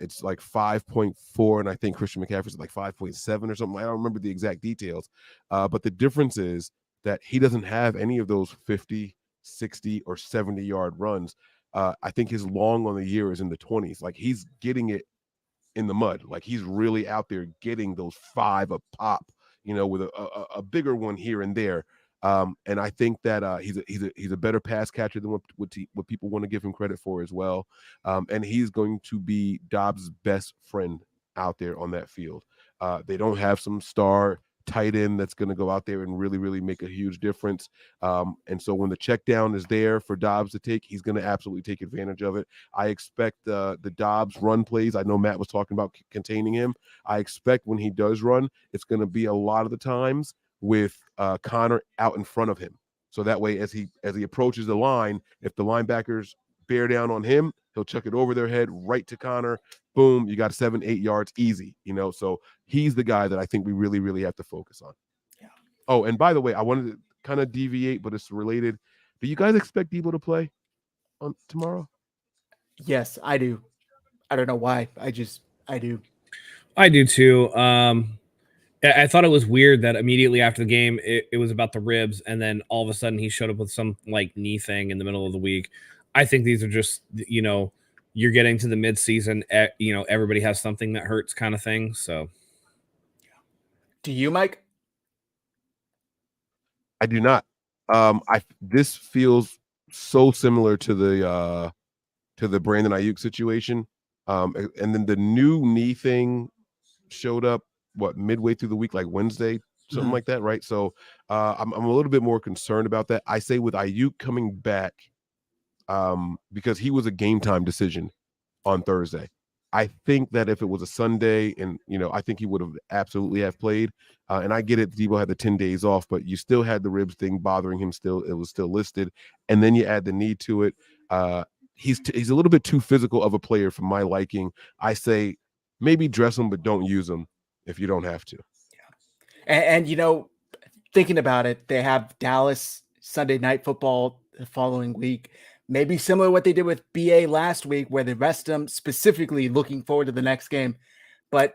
It's like 5.4, and I think Christian McCaffrey's like 5.7 or something. I don't remember the exact details. But the difference is that he doesn't have any of those 50, 60, or 70-yard runs. I think his long on the year is in the 20s. Like, he's getting it in the mud. Like, he's really out there getting those 5 a pop, with a bigger one here and there. And I think that he's a better pass catcher than what people want to give him credit for as well. And he's going to be Dobbs' best friend out there on that field. They don't have some star tight end that's going to go out there and really, really make a huge difference. And so when the check down is there for Dobbs to take, he's going to absolutely take advantage of it. I expect the Dobbs run plays. I know Matt was talking about containing him. I expect when he does run, it's going to be a lot of the times with Conner out in front of him. So that way, as he approaches the line, if the linebackers bear down on him, he'll chuck it over their head right to Conner. Boom, you got 7-8 yards easy, so he's the guy that I think we really, really have to focus on. Yeah. Oh, and by the way, I wanted to kind of deviate, but it's related. Do you guys expect Debo to play on tomorrow? Yes, I do. I don't know why. I do. I do too. I thought it was weird that immediately after the game, it was about the ribs, and then all of a sudden he showed up with some like knee thing in the middle of the week. I think these are just, you're getting to the midseason, everybody has something that hurts kind of thing. So, Do you, Mike? I do not. This feels so similar to the Brandon Ayuk situation. And then the new knee thing showed up midway through the week, like Wednesday, something like that, right? So I'm a little bit more concerned about that. I say with Ayuk coming back, because he was a game time decision on Thursday. I think that if it was a Sunday, and I think he would have absolutely have played. And I get it, Debo had the 10 days off, but you still had the ribs thing bothering him. Still, it was still listed, and then you add the knee to it. He's a little bit too physical of a player for my liking. I say maybe dress him, but don't use him if you don't have to. And thinking about it, they have Dallas Sunday Night Football the following week. Maybe similar to what they did with BA last week, where they rest them specifically looking forward to the next game. But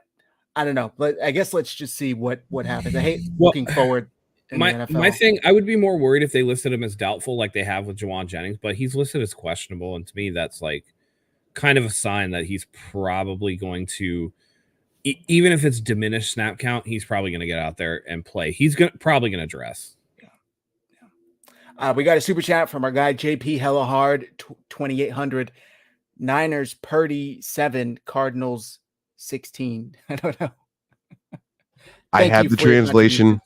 I don't know. But I guess let's just see what happens. I hate looking forward in the NFL. My thing, I would be more worried if they listed him as doubtful like they have with Juwan Jennings, but he's listed as questionable. And to me, that's like kind of a sign that he's probably going to, even if it's diminished snap count, he's probably going to get out there and play. He's probably going to dress. We got a super chat from our guy JP Hella Hard 2800. Niners Purdy 7, Cardinals 16. I don't know. I have the translation.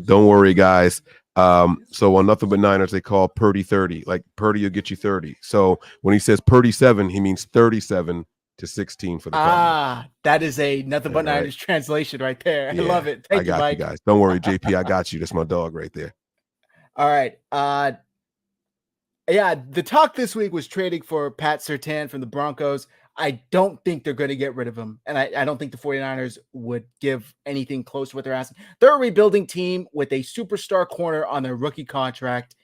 Don't worry, guys. So on Nothing But Niners, they call Purdy 30. Like Purdy will get you 30. So when he says Purdy 7, he means 37 to 16 for the Cardinals. That is a Nothing But Niners translation right there. Yeah, I love it. Thank you, Mike. You guys. Don't worry, JP. I got you. That's my dog right there. All right. Yeah, the talk this week was trading for Pat Surtain from the Broncos. I don't think they're going to get rid of him. And I don't think the 49ers would give anything close to what they're asking. They're a rebuilding team with a superstar corner on their rookie contract.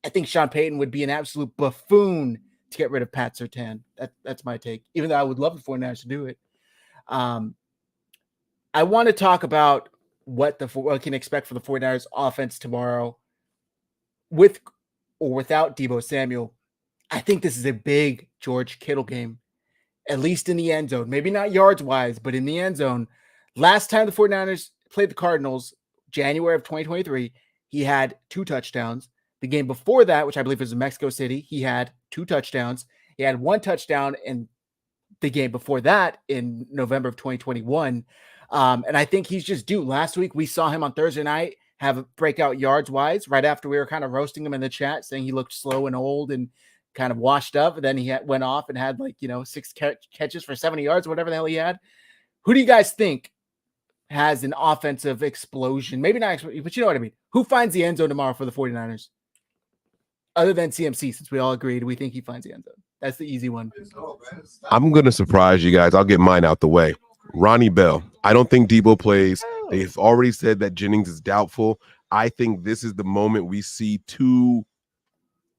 I think Sean Payton would be an absolute buffoon to get rid of Pat Surtain. That's my take, even though I would love the 49ers to do it. I want to talk about what we can expect for the 49ers offense tomorrow with or without Debo Samuel. I think this is a big George Kittle game, at least in the end zone. Maybe not yards-wise, but in the end zone. Last time the 49ers played the Cardinals, January of 2023, he had 2 touchdowns. The game before that, which I believe was in Mexico City, he had 2 touchdowns. He had 1 touchdown in the game before that in November of 2021. And I think he's just due. Last week, we saw him on Thursday night have a breakout yards-wise right after we were kind of roasting him in the chat, saying he looked slow and old and kind of washed up. And then he went off and had 6 catches for 70 yards, whatever the hell he had. Who do you guys think has an offensive explosion? Maybe not, but you know what I mean. Who finds the end zone tomorrow for the 49ers? Other than CMC, since we all agreed, we think he finds the end zone. That's the easy one. I'm going to surprise you guys. I'll get mine out the way. Ronnie Bell. I don't think Debo plays. They've already said that Jennings is doubtful. I think this is the moment we see 2,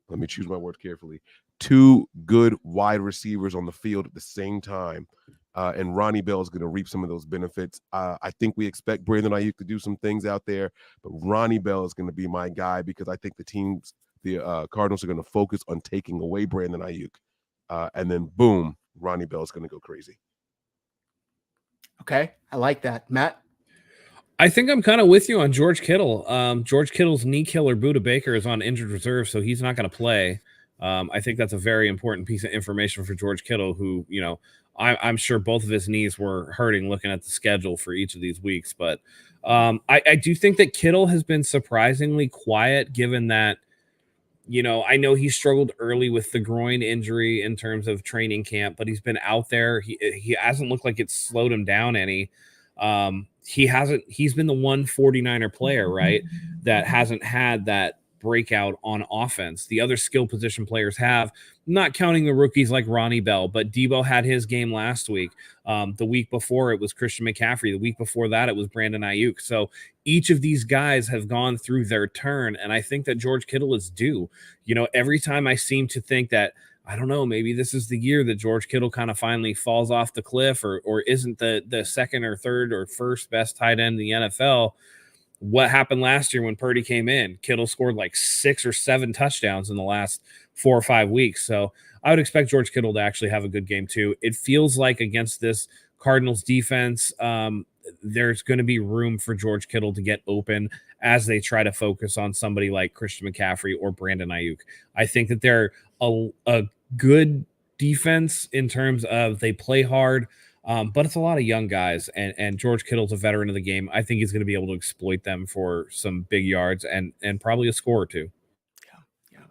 let me choose my words carefully, 2 good wide receivers on the field at the same time. And Ronnie Bell is going to reap some of those benefits. I think we expect Brandon Ayuk to do some things out there, but Ronnie Bell is going to be my guy because I think the Cardinals are going to focus on taking away Brandon Ayuk. And then boom, Ronnie Bell is going to go crazy. Okay, I like that. Matt? I think I'm kind of with you on George Kittle. George Kittle's knee killer, Budda Baker, is on injured reserve, so he's not going to play. I think that's a very important piece of information for George Kittle, who, I'm sure both of his knees were hurting looking at the schedule for each of these weeks. But I do think that Kittle has been surprisingly quiet, given that, I know he struggled early with the groin injury in terms of training camp, but he's been out there. He hasn't looked like it's slowed him down any. He's been the one 49er player, right, that hasn't had that breakout on offense. The other skill position players have, not counting the rookies like Ronnie Bell, but Debo had his game last week. The week before it was Christian McCaffrey. The week before that it was Brandon Ayuk. So each of these guys have gone through their turn, and I think that George Kittle is due. Every time I seem to think that I don't know, maybe this is the year that George Kittle kind of finally falls off the cliff or isn't the second or third or first best tight end in the NFL. What happened last year when Purdy came in? Kittle scored like 6 or 7 touchdowns in the last 4 or 5 weeks. So I would expect George Kittle to actually have a good game too. It feels like against this Cardinals defense, there's going to be room for George Kittle to get open as they try to focus on somebody like Christian McCaffrey or Brandon Ayuk. I think that they're a good defense in terms of they play hard, but it's a lot of young guys, and George Kittle's a veteran of the game. I think he's going to be able to exploit them for some big yards and probably a score or two. Yeah.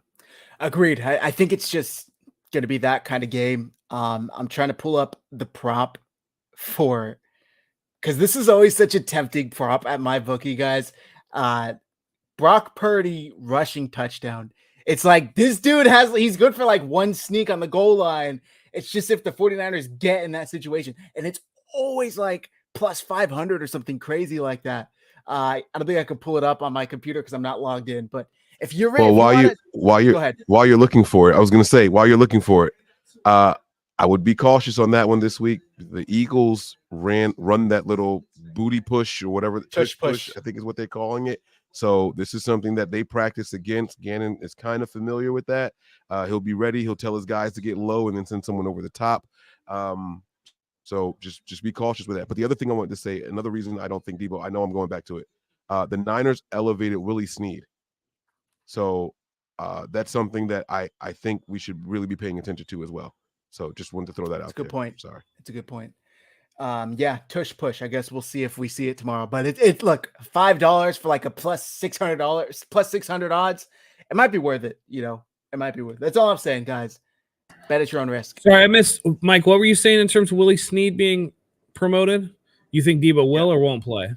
Agreed. I think it's just going to be that kind of game. I'm trying to pull up the prop for, because this is always such a tempting prop at my bookie, guys. Brock Purdy rushing touchdown. It's like this dude he's good for like one sneak on the goal line. It's just if the 49ers get in that situation, and it's always like plus 500 or something crazy like that. I don't think I can pull it up on my computer because I'm not logged in, but if you're ready, well, while you're looking for it, I was going to say, while you're looking for it, I would be cautious on that one this week. The Eagles run that little booty push or whatever, tush push, I think is what they're calling it. So this is something that they practice against. Gannon is kind of familiar with that. He'll be ready. He'll tell his guys to get low and then send someone over the top. So just be cautious with that. But the other thing I wanted to say, another reason I don't think Debo, I know I'm going back to it. The Niners elevated Willie Snead. So that's something that I think we should really be paying attention to as well. So just wanted to throw that out. That's a good point. Sorry. It's a good point. Yeah, tush push. I guess we'll see if we see it tomorrow. But it look, $5 for like a plus $600 odds. It might be worth it. You know, it might be worth it. That's all I'm saying, guys. Bet at your own risk. Sorry, I missed Mike. What were you saying in terms of Willie Snead being promoted? You think Debo will or won't play?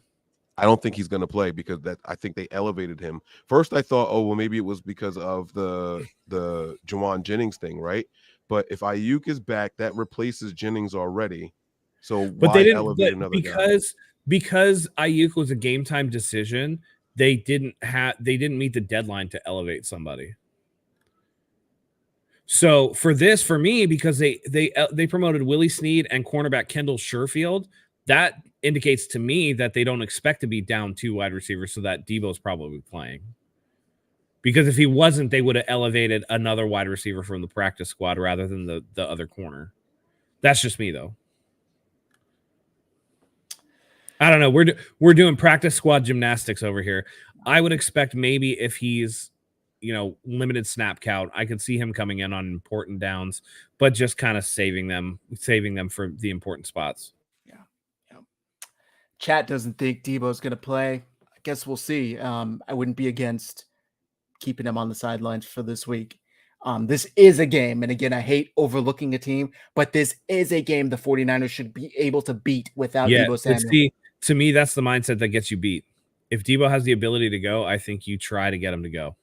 I don't think he's going to play because I think they elevated him. First, I thought, oh well, maybe it was because of the Juwan Jennings thing, right? But if Ayuk is back, that replaces Jennings already. So but they didn't elevate another guy? Because Ayuk was a game time decision. They didn't meet the deadline to elevate somebody. So for me, because they promoted Willie Snead and cornerback Kendall Sherfield, that indicates to me that they don't expect to be down 2 wide receivers, so that Debo's probably playing. Because if he wasn't, they would have elevated another wide receiver from the practice squad rather than the other corner. That's just me, though. I don't know. We're doing practice squad gymnastics over here. I would expect maybe if he's, limited snap count, I could see him coming in on important downs, but just kind of saving them for the important spots. Yeah. Chat doesn't think Debo's going to play. I guess we'll see. I wouldn't be against keeping him on the sidelines for this week. This is a game, and again, I hate overlooking a team, but this is a game the 49ers should be able to beat without Debo Samuel. See, to me, that's the mindset that gets you beat. If Debo has the ability to go, I think you try to get him to go.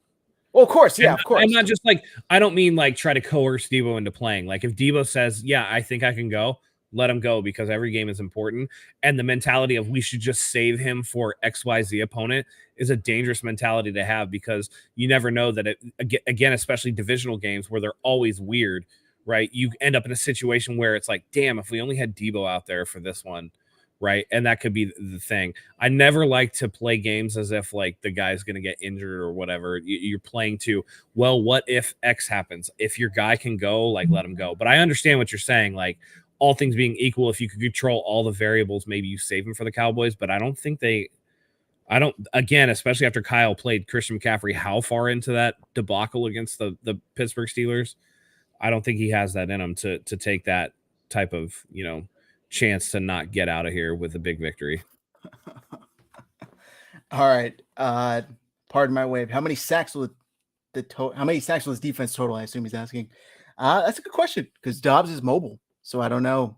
Well, of course, yeah, of course. I'm not just like, I don't mean like try to coerce Debo into playing. Like if Debo says, yeah, I think I can go, let him go because every game is important. And the mentality of we should just save him for XYZ opponent is a dangerous mentality to have because you never know that again, especially divisional games where they're always weird, right? You end up in a situation where it's like, damn, if we only had Debo out there for this one, right? And that could be the thing. I never like to play games as if like the guy's going to get injured or whatever. You're playing to, well, what if X happens? If your guy can go, like let him go. But I understand what you're saying. Like all things being equal, if you could control all the variables, maybe you save him for the Cowboys. But I don't think again, especially after Kyle played Christian McCaffrey, how far into that debacle against the Pittsburgh Steelers, I don't think he has that in him to take that type of, chance to not get out of here with a big victory. All right. Pardon my wave. How many sacks will his defense total? I assume he's asking. That's a good question because Dobbs is mobile. So I don't know.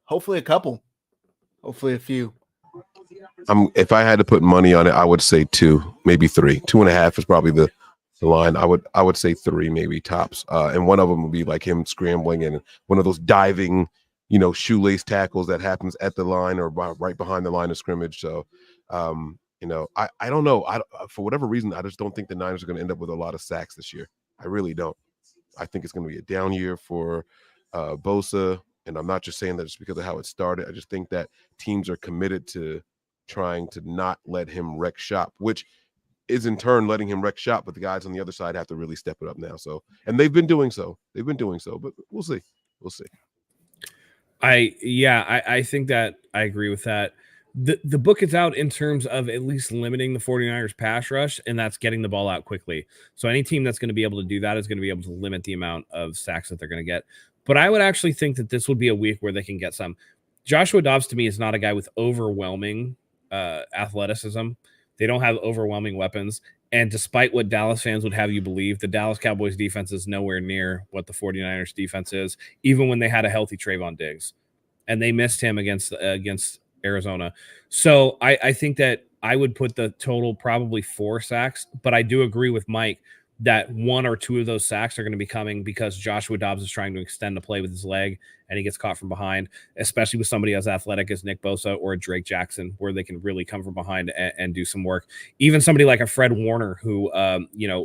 Hopefully a couple. Hopefully a few. If I had to put money on it, I would say 2, maybe 3. 2.5 is probably the line. I would say 3 maybe tops. And one of them would be like him scrambling and one of those diving shoelace tackles that happens at the line or right behind the line of scrimmage. So, I don't know. For whatever reason, I just don't think the Niners are going to end up with a lot of sacks this year. I really don't. I think it's going to be a down year for Bosa. And I'm not just saying that just because of how it started. I just think that teams are committed to trying to not let him wreck shop, which is in turn letting him wreck shop. But the guys on the other side have to really step it up now. So, and they've been doing so. But we'll see. We'll see. I think that I agree with that. The book is out in terms of at least limiting the 49ers pass rush, and that's getting the ball out quickly. So any team that's going to be able to do that is going to be able to limit the amount of sacks that they're going to get. But I would actually think that this would be a week where they can get some. Joshua Dobbs, to me, is not a guy with overwhelming athleticism. They don't have overwhelming weapons. And despite what Dallas fans would have you believe, the Dallas Cowboys defense is nowhere near what the 49ers defense is, even when they had a healthy Trayvon Diggs. And they missed him against Arizona. So I think that I would put the total probably 4 sacks, but I do agree with Mike that 1 or 2 of those sacks are going to be coming because Joshua Dobbs is trying to extend the play with his leg and he gets caught from behind, especially with somebody as athletic as Nick Bosa or a Drake Jackson, where they can really come from behind and do some work. Even somebody like a Fred Warner who,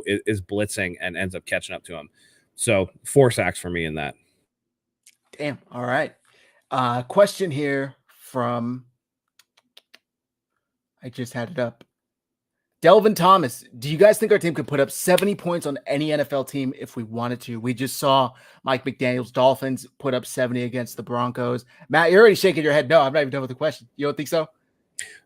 is blitzing and ends up catching up to him. So 4 sacks for me in that. Damn. All right. Question here from, I just had it up. Delvin Thomas, do you guys think our team could put up 70 points on any NFL team if we wanted to? We just saw Mike McDaniel's Dolphins put up 70 against the Broncos. Matt, you're already shaking your head. No, I'm not even done with the question. You don't think so?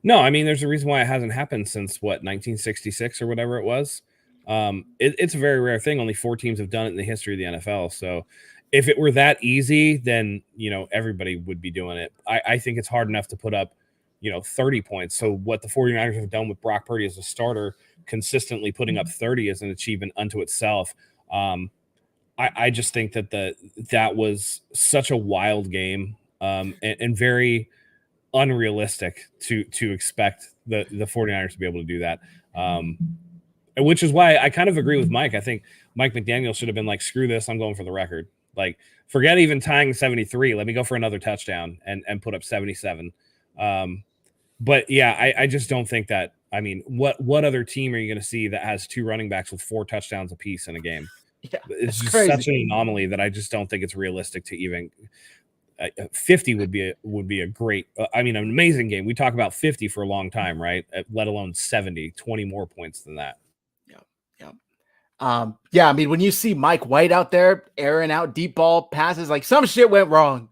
No, I mean, there's a reason why it hasn't happened since, 1966 or whatever it was. It's a very rare thing. Only 4 teams have done it in the history of the NFL. So if it were that easy, then, everybody would be doing it. I think it's hard enough to put up 30 points. So what the 49ers have done with Brock Purdy as a starter, consistently putting up 30 is an achievement unto itself. I just think that was such a wild game and very unrealistic to expect the 49ers to be able to do that. Which is why I kind of agree with Mike. I think Mike McDaniel should have been like, screw this, I'm going for the record. Like, forget even tying 73. Let me go for another touchdown and put up 77. But yeah, I just don't think that. I mean, what other team are you going to see that has 2 running backs with 4 touchdowns apiece in a game? Yeah, it's just crazy. Such an anomaly that I just don't think it's realistic to even. 50 would be a great, an amazing game. We talk about 50 for a long time, right? Let alone 70, 20 more points than that. Yeah. I mean, when you see Mike White out there airing out deep ball passes, like some shit went wrong.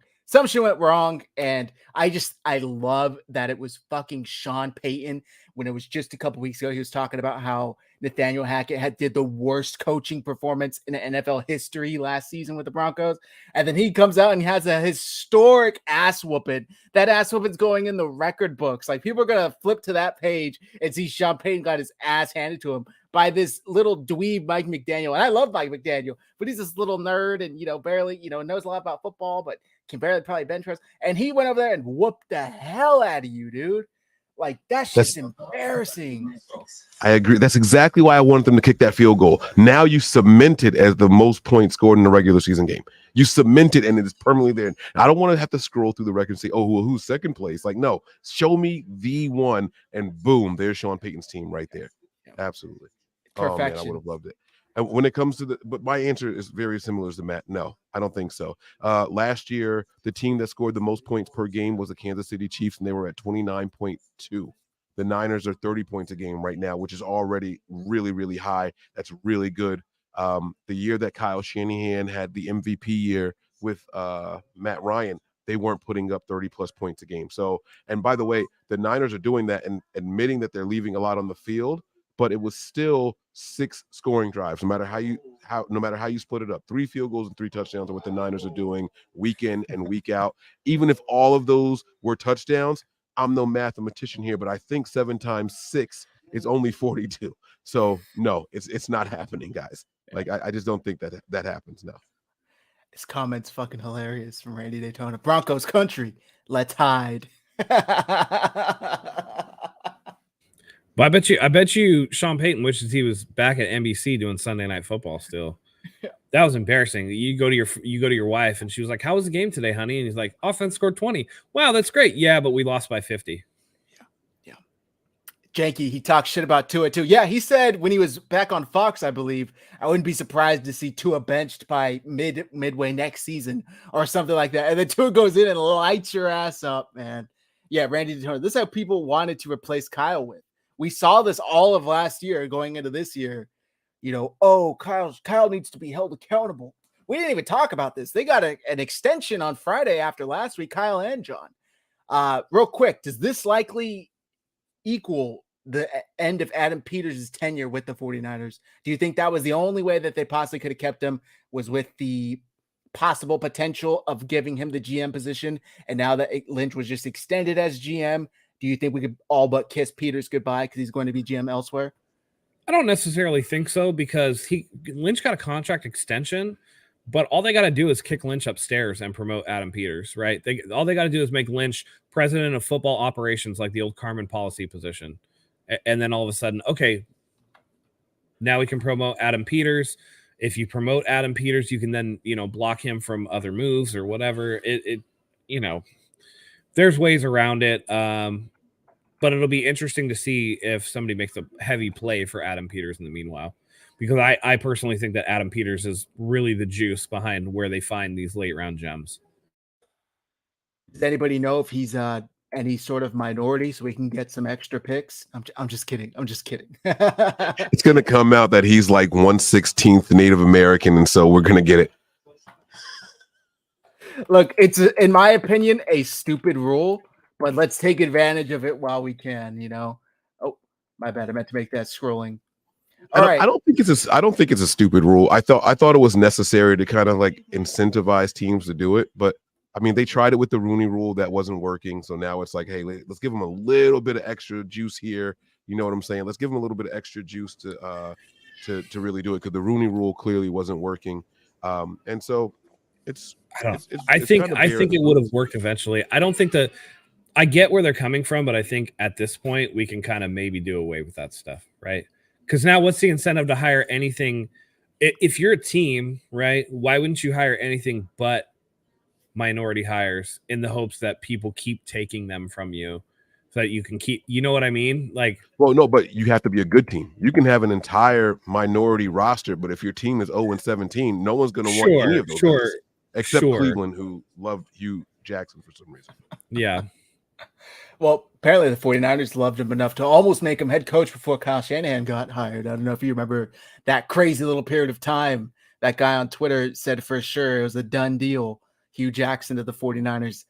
And I love that it was fucking Sean Payton when it was just a couple weeks ago. He was talking about how Nathaniel Hackett did the worst coaching performance in NFL history last season with the Broncos. And then he comes out and he has a historic ass whooping. That ass whooping's going in the record books. Like, people are going to flip to that page and see Sean Payton got his ass handed to him by this little dweeb Mike McDaniel. And I love Mike McDaniel, but he's this little nerd and, barely, knows a lot about football, but can barely probably bench press. And he went over there and whooped the hell out of you, dude. Like, that's embarrassing. I agree. That's exactly why I wanted them to kick that field goal. Now you cement it as the most points scored in a regular season game. You cement it and it is permanently there. I don't want to have to scroll through the record and say, oh, well, who's second place? Like, no, show me the one and boom, there's Sean Payton's team right there. Absolutely. Perfection. Oh, man, I would have loved it. And when it comes to but my answer is very similar to Matt. No, I don't think so. Last year, the team that scored the most points per game was the Kansas City Chiefs, and they were at 29.2. The Niners are 30 points a game right now, which is already really, really high. That's really good. The year that Kyle Shanahan had the MVP year with Matt Ryan, they weren't putting up 30-plus points a game. So, and by the way, the Niners are doing that and admitting that they're leaving a lot on the field, but it was still 6 scoring drives, no matter how you split it up. 3 field goals and 3 touchdowns are what the Niners are doing week in and week out. Even if all of those were touchdowns, I'm no mathematician here, but I think 7 times 6 is only 42. So no, it's not happening, guys. Like, I just don't think that happens. No. This comment's fucking hilarious from Randy Daytona. Broncos country, let's hide. But I bet you Sean Payton wishes he was back at NBC doing Sunday Night Football still. Yeah. That was embarrassing. You go to your wife and she was like, "How was the game today, honey?" And he's like, "Offense scored 20. Wow, that's great. Yeah, but we lost by 50." Yeah. Janky, he talked shit about Tua too. Yeah, he said when he was back on Fox, I believe, I wouldn't be surprised to see Tua benched by midway next season or something like that. And then Tua goes in and lights your ass up, man. Yeah, Randy Daytona. This is how people wanted to replace Kyle with. We saw this all of last year going into this year. Kyle needs to be held accountable. We didn't even talk about this. They got an extension on Friday after last week, Kyle and John. Real quick, does this likely equal the end of Adam Peters' tenure with the 49ers? Do you think that was the only way that they possibly could have kept him, was with the possible potential of giving him the GM position? And now that Lynch was just extended as GM, do you think we could all but kiss Peters goodbye because he's going to be GM elsewhere? I don't necessarily think so, because Lynch got a contract extension, but all they got to do is kick Lynch upstairs and promote Adam Peters, right? All they got to do is make Lynch president of football operations, like the old Carmen policy position. And then all of a sudden, okay, now we can promote Adam Peters. If you promote Adam Peters, you can then, block him from other moves or whatever. There's ways around it. But it'll be interesting to see if somebody makes a heavy play for Adam Peters in the meanwhile, because I personally think that Adam Peters is really the juice behind where they find these late round gems. Does anybody know if he's any sort of minority so we can get some extra picks? I'm just kidding. It's going to come out that he's like 1/16 Native American, and so we're going to get it. Look, it's, in my opinion, a stupid rule, but let's take advantage of it while we can, Oh, my bad. I meant to make that scrolling. All right. I don't think it's a stupid rule. I thought it was necessary to kind of like incentivize teams to do it, but I mean, they tried it with the Rooney Rule, that wasn't working. So now it's like, hey, let's give them a little bit of extra juice here. You know what I'm saying? Let's give them a little bit of extra juice to really do it, because the Rooney Rule clearly wasn't working. And so I think it would have worked eventually. I don't think that. I get where they're coming from, but I think at this point we can kind of maybe do away with that stuff, right? Because now what's the incentive to hire anything? If you're a team, right, why wouldn't you hire anything but minority hires in the hopes that people keep taking them from you so that you can keep, you know what I mean? Like, well, no, but you have to be a good team. You can have an entire minority roster, but if your team is 0-17, no one's going to want any of those guys, except Cleveland, who loved Hugh Jackson for some reason. Yeah. Well, apparently the 49ers loved him enough to almost make him head coach before Kyle Shanahan got hired. I don't know if you remember that crazy little period of time. That guy on Twitter said for sure it was a done deal, Hugh Jackson to the 49ers.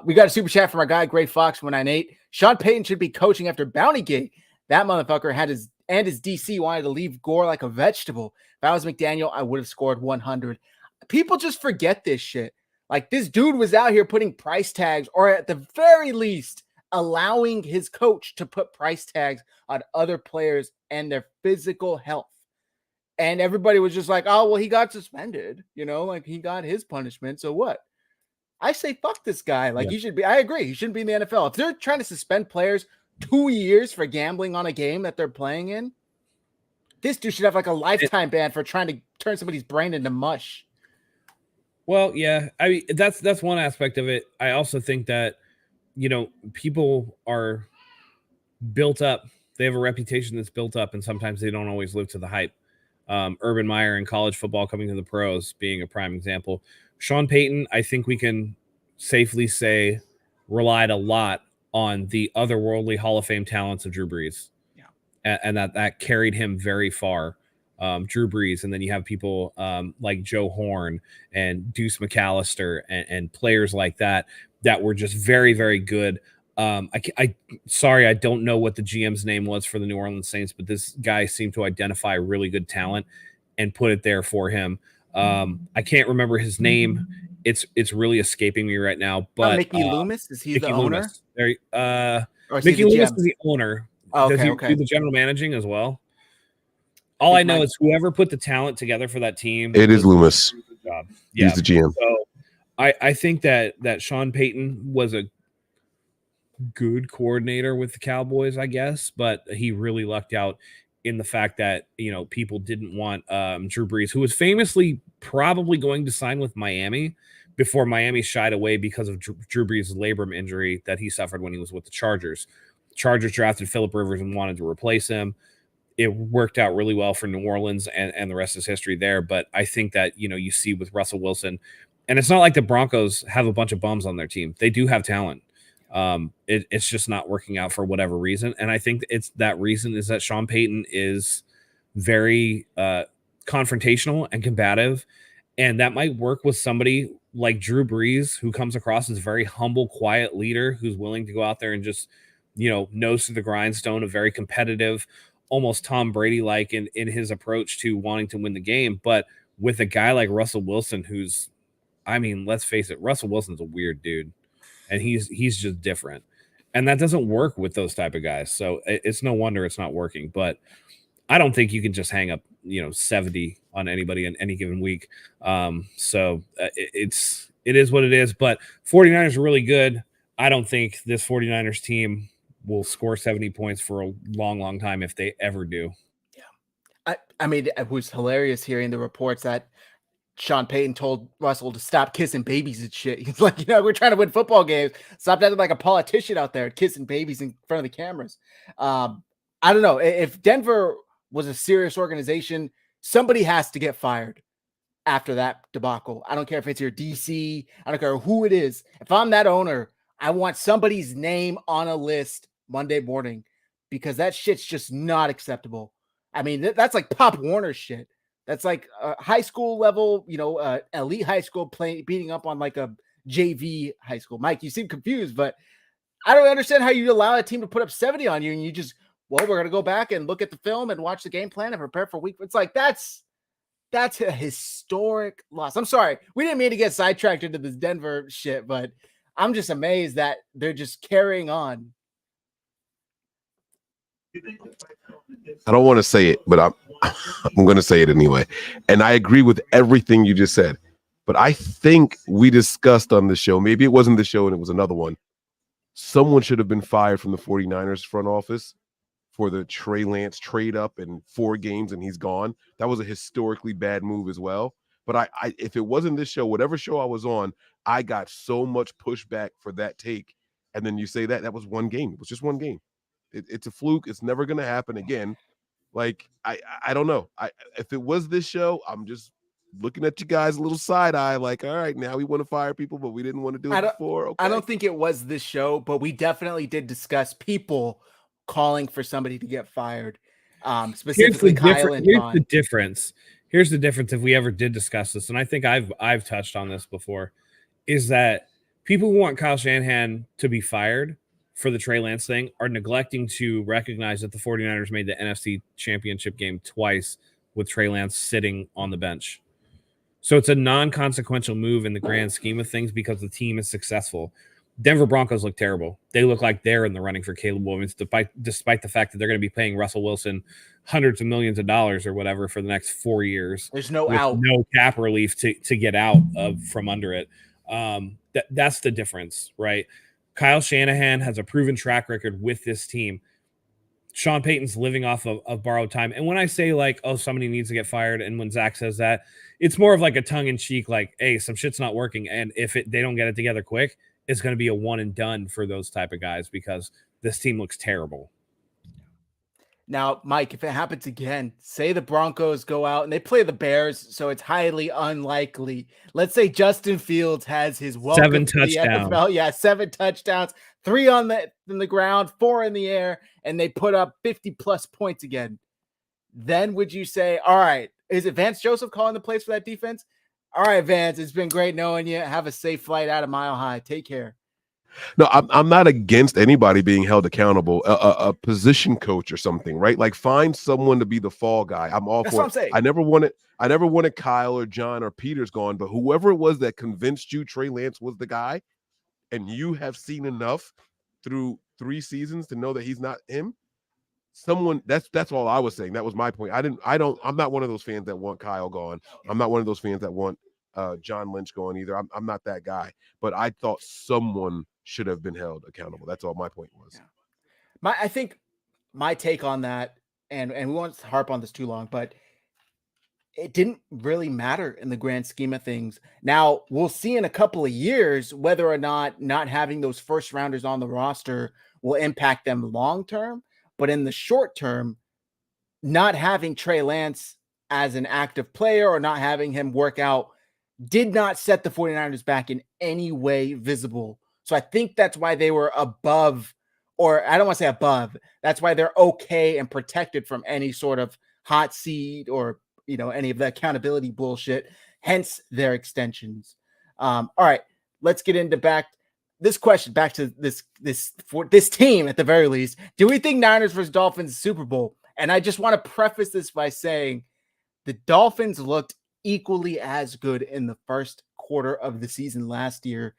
We got a super chat from our guy, Gray Fox 198. Sean Payton should be coaching after Bountygate. That motherfucker had his DC wanted to leave Gore like a vegetable. If I was McDaniel, I would have scored 100. People just forget this shit. Like, this dude was out here putting price tags, or at the very least, allowing his coach to put price tags on other players and their physical health. And everybody was just like, oh, well, he got suspended, like he got his punishment. So what? I say, fuck this guy. Like, He should be, I agree. He shouldn't be in the NFL. If they're trying to suspend players 2 years for gambling on a game that they're playing in, this dude should have like a lifetime ban for trying to turn somebody's brain into mush. Well, yeah, I mean, that's one aspect of it. I also think that, people are built up. They have a reputation that's built up, and sometimes they don't always live to the hype. Urban Meyer in college football coming to the pros being a prime example. Sean Payton, I think we can safely say, relied a lot on the otherworldly Hall of Fame talents of Drew Brees. Yeah. And that carried him very far. Drew Brees, and then you have people like Joe Horn and Deuce McAllister and players like that were just very, very good. Sorry, I don't know what the GM's name was for the New Orleans Saints, but this guy seemed to identify really good talent and put it there for him. I can't remember his name. It's really escaping me right now. But Mickey Loomis, is he Mickey the owner? Mickey Loomis is the owner. Oh, Does he do the general managing as well? All I know is whoever put the talent together for that team. It is Loomis. Job. Yeah. He's the GM. So I think that Sean Payton was a good coordinator with the Cowboys, I guess, but he really lucked out in the fact that, people didn't want Drew Brees, who was famously probably going to sign with Miami before Miami shied away because of Drew Brees' labrum injury that he suffered when he was with the Chargers. Chargers drafted Phillip Rivers and wanted to replace him. It worked out really well for New Orleans, and the rest is history there. But I think that, you see with Russell Wilson, and it's not like the Broncos have a bunch of bums on their team. They do have talent. It's just not working out for whatever reason. And I think that reason is that Sean Payton is very confrontational and combative. And that might work with somebody like Drew Brees, who comes across as a very humble, quiet leader who's willing to go out there and just, nose to the grindstone, a very competitive, almost Tom Brady-like in his approach to wanting to win the game. But with a guy like Russell Wilson, who's, let's face it, Russell Wilson's a weird dude, and he's just different. And that doesn't work with those type of guys. So it's no wonder it's not working. But I don't think you can just hang up, 70 on anybody in any given week. So it is what it is. But 49ers are really good. I don't think this 49ers team will score 70 points for a long, long time if they ever do. Yeah. It was hilarious hearing the reports that Sean Payton told Russell to stop kissing babies and shit. He's like, we're trying to win football games. Stop acting like a politician out there kissing babies in front of the cameras. I don't know. If Denver was a serious organization, somebody has to get fired after that debacle. I don't care if it's your DC. I don't care who it is. If I'm that owner, I want somebody's name on a list Monday morning, because that shit's just not acceptable. That's like Pop Warner shit. That's like high school level, elite high school beating up on like a JV high school. Mike, you seem confused, but I don't understand how you allow a team to put up 70 on you and you just, we're going to go back and look at the film and watch the game plan and prepare for week. It's like, that's a historic loss. I'm sorry. We didn't mean to get sidetracked into this Denver shit, but I'm just amazed that they're just carrying on. I don't want to say it, but I'm going to say it anyway. And I agree with everything you just said. But I think we discussed on the show, maybe it wasn't the show and it was another one, someone should have been fired from the 49ers front office for the Trey Lance trade up in 4 games and he's gone. That was a historically bad move as well. But I if it wasn't this show, whatever show I was on, I got so much pushback for that take. And then you say that was one game. It was just one game. It's a fluke. It's never going to happen again. Like, I don't know. If it was this show, I'm just looking at you guys a little side eye, like, all right, now we want to fire people, but we didn't want to do it before. Okay. I don't think it was this show, but we definitely did discuss people calling for somebody to get fired. Specifically Kyle and John. Here's the difference if we ever did discuss this, and I think I've touched on this before, is that people who want Kyle Shanahan to be fired for the Trey Lance thing are neglecting to recognize that the 49ers made the NFC Championship game twice with Trey Lance sitting on the bench. So it's a non-consequential move in the grand scheme of things because the team is successful. Denver Broncos look terrible. They look like they're in the running for Caleb Williams, despite the fact that they're going to be paying Russell Wilson hundreds of millions of dollars or whatever for the next 4 years. There's no out, no cap relief to get out of from under it. That's the difference, right? Kyle Shanahan has a proven track record with this team. Sean Payton's living off of borrowed time. And when I say like, oh, somebody needs to get fired, and when Zach says that, it's more of like a tongue-in-cheek, like, hey, some shit's not working. And if they don't get it together quick, it's going to be a one and done for those type of guys because this team looks terrible. Now, Mike, if it happens again, say the Broncos go out and they play the Bears, so it's highly unlikely. Let's say Justin Fields has his 7 touchdowns. Yeah, 7 touchdowns, 3 on the ground, 4 in the air, and they put up 50-plus points again. Then would you say, all right, is it Vance Joseph calling the plays for that defense? All right, Vance, it's been great knowing you. Have a safe flight out of Mile High. Take care. No, I'm not against anybody being held accountable. A position coach or something, right? Like, find someone to be the fall guy. I'm all That's for what it. I'm saying. I never wanted Kyle or John or Peter's gone, but whoever it was that convinced you Trey Lance was the guy, and you have seen enough through 3 seasons to know that he's not him. Someone that's all I was saying. That was my point. I'm not one of those fans that want Kyle gone. I'm not one of those fans that want John Lynch going either. I'm not that guy. But I thought someone should have been held accountable. That's all my point was. Yeah. I think my take on that, and we won't harp on this too long, but it didn't really matter in the grand scheme of things. Now, we'll see in a couple of years whether or not having those first rounders on the roster will impact them long term. But in the short term, not having Trey Lance as an active player or not having him work out did not set the 49ers back in any way visible. So I think that's why they were above, or I don't want to say above. That's why they're okay and protected from any sort of hot seat or, any of the accountability bullshit, hence their extensions. All right, let's get into this question, back to this team at the very least. Do we think Niners versus Dolphins Super Bowl? And I just want to preface this by saying the Dolphins looked equally as good in the first quarter of the season last year.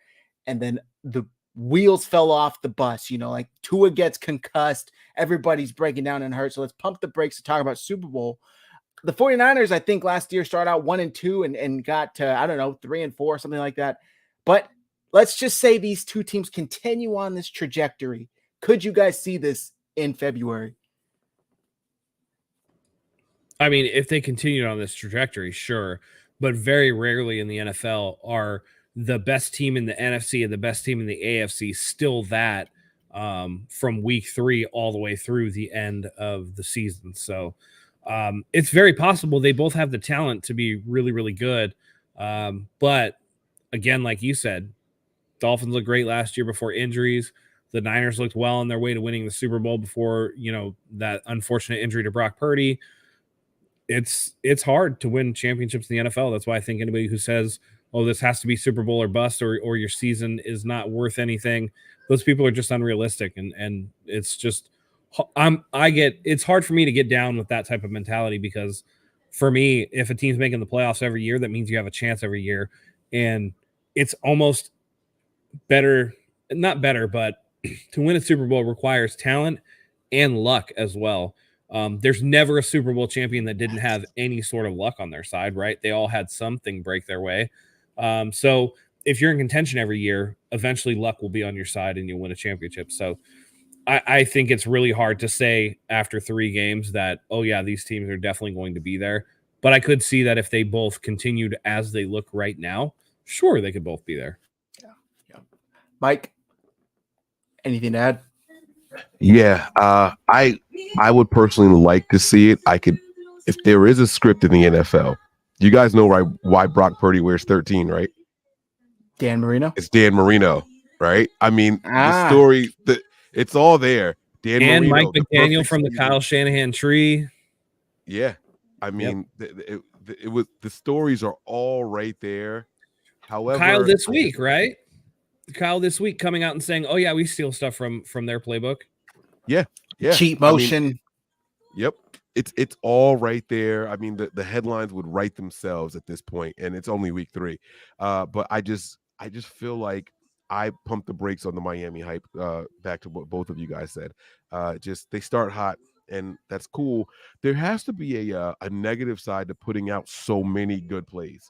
And then the wheels fell off the bus, like Tua gets concussed. Everybody's breaking down and hurt. So let's pump the brakes to talk about Super Bowl. The 49ers, I think last year started out 1-2 and got to, 3-4, something like that. But let's just say these two teams continue on this trajectory. Could you guys see this in February? I mean, if they continued on this trajectory, sure. But very rarely in the NFL are the best team in the NFC and the best team in the AFC still that from week 3 all the way through the end of the season. So it's very possible they both have the talent to be really, really good. But again, like you said, Dolphins looked great last year before injuries. The Niners looked well on their way to winning the Super Bowl before, that unfortunate injury to Brock Purdy. It's hard to win championships in the NFL. That's why I think anybody who says, oh, this has to be Super Bowl or bust or your season is not worth anything, those people are just unrealistic. And it's just it's hard for me to get down with that type of mentality, because for me, if a team's making the playoffs every year, that means you have a chance every year. And it's almost better, not better, but to win a Super Bowl requires talent and luck as well. There's never a Super Bowl champion that didn't have any sort of luck on their side, right? They all had something break their way. So if you're in contention every year, eventually luck will be on your side and you'll win a championship. So I think it's really hard to say after 3 games that, oh yeah, these teams are definitely going to be there. But I could see that if they both continued as they look right now, sure, they could both be there. Yeah. Mike, anything to add? Yeah, I would personally like to see it. If there is a script in the NFL, you guys know why Brock Purdy wears 13, right? Dan Marino. It's Dan Marino, right? I mean, the story, it's all there. Dan and Marino, Mike McDaniel from the Kyle Shanahan tree. Yeah, I mean, it was, the stories are all right there. However, Kyle this week, right? Kyle this week coming out and saying, "Oh yeah, we steal stuff from their playbook." Yeah. Cheat motion. Yep. It's all right there. I mean, the headlines would write themselves at this point, and it's only week 3. But I just feel like I pumped the brakes on the Miami hype. Back to what both of you guys said. They start hot, and that's cool. There has to be a negative side to putting out so many good plays.